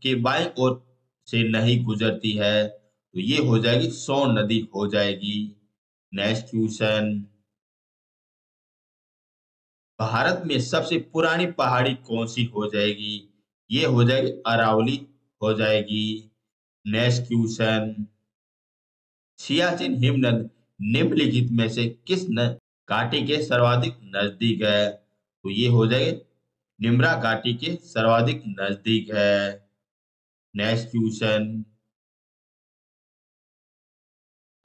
के बाईं ओर से नहीं गुजरती है? तो ये हो जाएगी सोन नदी हो जाएगी। नेक्स्ट क्वेश्चन, भारत में सबसे पुरानी पहाड़ी कौन सी हो जाएगी? ये हो जाएगी अरावली हो जाएगी। नेक्स्ट क्वेश्चन, सियाचिन हिमनद निम्नलिखित में से किस घाटी के सर्वाधिक नजदीक है? तो ये हो जाएगी निम्रा घाटी के सर्वाधिक नजदीक है। नेक्स्ट क्वेश्चन,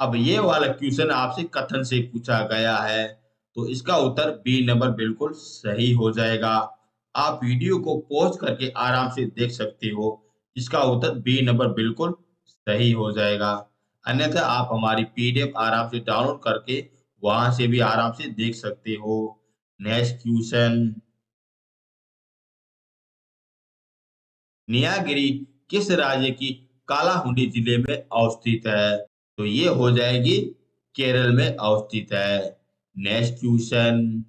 अब ये वाला क्वेश्चन आपसे कथन से पूछा गया है, तो इसका उत्तर बी नंबर बिल्कुल सही हो जाएगा। आप वीडियो को पॉज करके आराम से देख सकते हो। इसका उत्तर बी नंबर बिल्कुल सही हो जाएगा। अन्यथा आप हमारी पीडीएफ आराम से डाउनलोड करके वहां से भी आराम से देख सकते हो। नेक्स्ट क्वेश्चन, नियागिरी किस राज्य की कालाहुंडी जिले में अवस्थित है? तो ये हो जाएगी केरल में अवस्थित है। नेक्स्ट क्वेश्चन,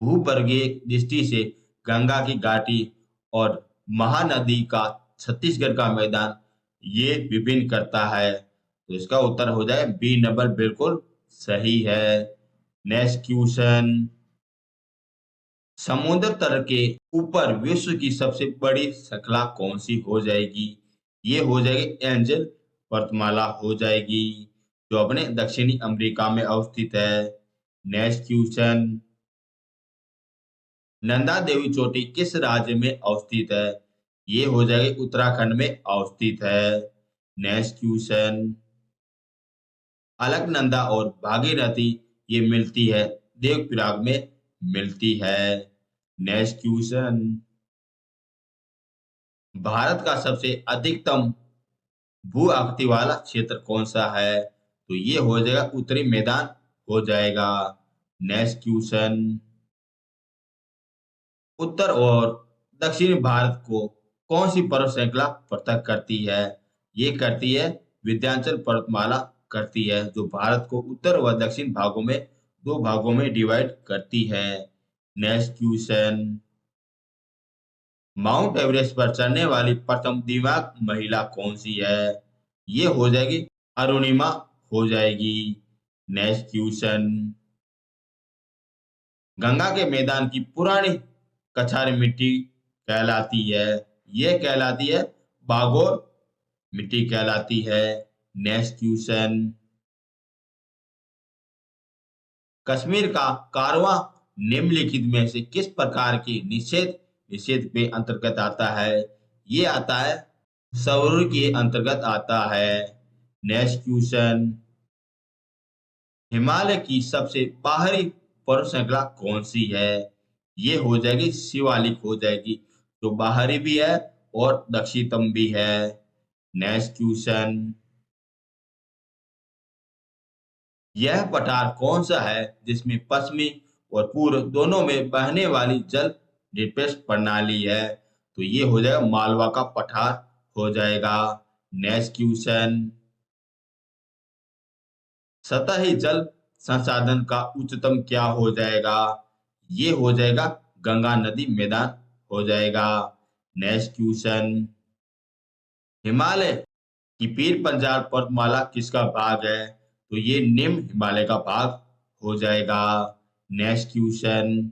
भूपर्गीय दृष्टि से गंगा की घाटी और महानदी का छत्तीसगढ़ का मैदान ये विभिन्न करता है। तो इसका उत्तर हो जाए बी नंबर, बिल्कुल सही है। नेक्स्ट क्वेश्चन, समुद्र तल के ऊपर विश्व की सबसे बड़ी श्रृंखला कौन सी हो जाएगी? ये हो जाएगी एंजल पर्वतमाला हो जाएगी, जो अपने दक्षिणी अमेरिका में अवस्थित है। नेक्स्ट क्वेश्चन, नंदा देवी चोटी किस राज्य में अवस्थित है? ये हो जाएगी उत्तराखंड में अवस्थित है। नेक्स्ट क्वेश्चन, अलकनंदा और भागीरथी ये मिलती है देवप्रयाग में मिलती है। नेक्स्ट क्वेश्चन, भारत का सबसे अधिकतम भू आकृति वाला क्षेत्र कौन सा है? तो ये हो जाएगा उत्तरी मैदान हो जाएगा। नेक्स्ट क्वेश्चन, उत्तर और दक्षिण भारत को कौन सी पर्वत श्रृंखला पृथक करती है? ये करती है विंध्याचल पर्वतमाला करती है, जो भारत को उत्तर व दक्षिण भागों में दो भागों में डिवाइड करती है। नेक्स्ट क्वेश्चन, माउंट एवरेस्ट पर चढ़ने वाली प्रथम दिव्यांग महिला कौन सी है? ये हो जाएगी अरुणिमा हो जाएगी। नेक्स्ट क्वेश्चन, गंगा के मैदान की पुरानी कछार मिट्टी कहलाती है, ये कहलाती है बागोर मिट्टी कहलाती है। नेक्स्ट क्वेश्चन, कश्मीर का कारवां निम्नलिखित में से किस प्रकार की निषेध निषेध पे अंतर्गत आता है? ये आता है सवर्ण के अंतर्गत आता है। नेक्स्ट क्वेश्चन, हिमालय की सबसे बाहरी पर्वत श्रृंखला कौन सी है? ये हो जाएगी शिवालिक हो जाएगी, जो बाहरी भी है और दक्षिणतम भी है। नेक्स्ट क्वेश्चन, यह पठार कौन सा है जिसमें पश्चिमी और पूर्व दोनों में बहने वाली जल निरपेक्ष प्रणाली है? तो ये हो जाएगा मालवा का पठार हो जाएगा। नेक्स्ट क्वेश्चन, सतही जल संसाधन का उच्चतम क्या हो जाएगा? ये हो जाएगा गंगा नदी मैदान हो जाएगा। नेक्स्ट क्वेश्चन, हिमालय की पीर पंजाल पर्वतमाला किसका भाग है? तो ये निम्न हिमालय का भाग हो जाएगा। नेक्स्ट क्वेश्चन,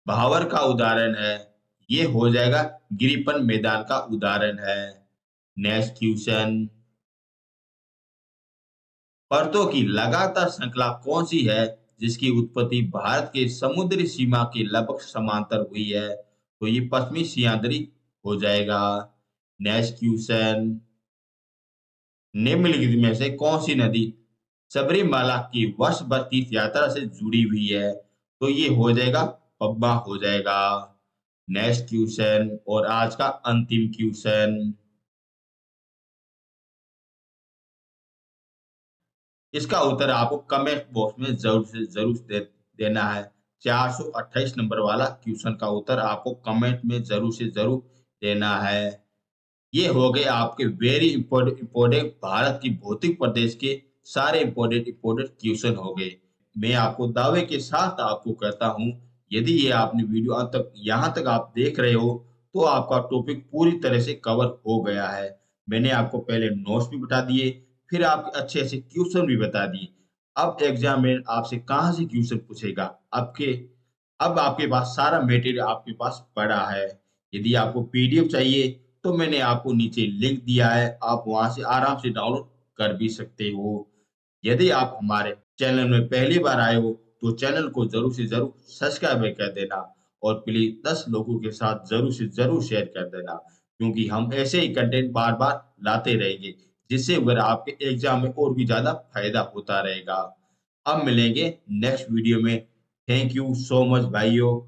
भावर का उदाहरण है, ये हो जाएगा गिरिपन मैदान का उदाहरण है। नेक्स्ट क्वेश्चन, पर्वतों की लगातार श्रृंखला कौन सी है जिसकी उत्पत्ति भारत के समुद्री सीमा के लगभग समांतर हुई है? तो ये पश्चिमी सह्याद्री हो जाएगा। नेक्स्ट क्वेश्चन, निम्नलिखित में से कौन सी नदी सबरीमाला की वर्ष भर तीर्थ यात्रा से जुड़ी हुई है? तो ये हो जाएगा पद्मा हो जाएगा। नेक्स्ट क्वेश्चन और आज का अंतिम क्वेश्चन, इसका उत्तर आपको कमेंट बॉक्स में जरूर से जरूर देना है। 428 नंबर वाला क्वेश्चन का उत्तर आपको कमेंट में जरूर से जरूर देना है। ये हो गए आपके वेरी इंपोर्टेंट भारत की भौतिक प्रदेश के सारे इंपोर्टेंट क्वेश्चन हो गए। मैं आपको दावे के साथ आपको कहता हूँ, यदि ये आपने वीडियो अंत तक यहाँ तक आप देख रहे हो तो आपका टॉपिक पूरी तरह से कवर हो गया है। मैंने आपको पहले नोट्स भी बता दिए, फिर आपके अच्छे अच्छे क्वेश्चन भी बता दिए। अब एग्जाम में आपसे कहाँ से क्वेश्चन पूछेगा? अब आपके पास सारा मटेरियल आपके पास पड़ा है। यदि आपको पीडीएफ चाहिए तो मैंने आपको नीचे लिंक दिया है, आप वहां से आराम से डाउनलोड कर भी सकते हो। यदि आप हमारे चैनल में पहली बार आए हो तो चैनल को जरूर से जरूर सब्सक्राइब कर देना और प्लीज 10 लोगों के साथ जरूर से जरूर शेयर कर देना, क्योंकि हम ऐसे ही कंटेंट बार बार लाते रहेंगे, जिससे अगर आपके एग्जाम में और भी ज्यादा फायदा होता रहेगा। अब मिलेंगे नेक्स्ट वीडियो में। थैंक यू सो मच भाइयों।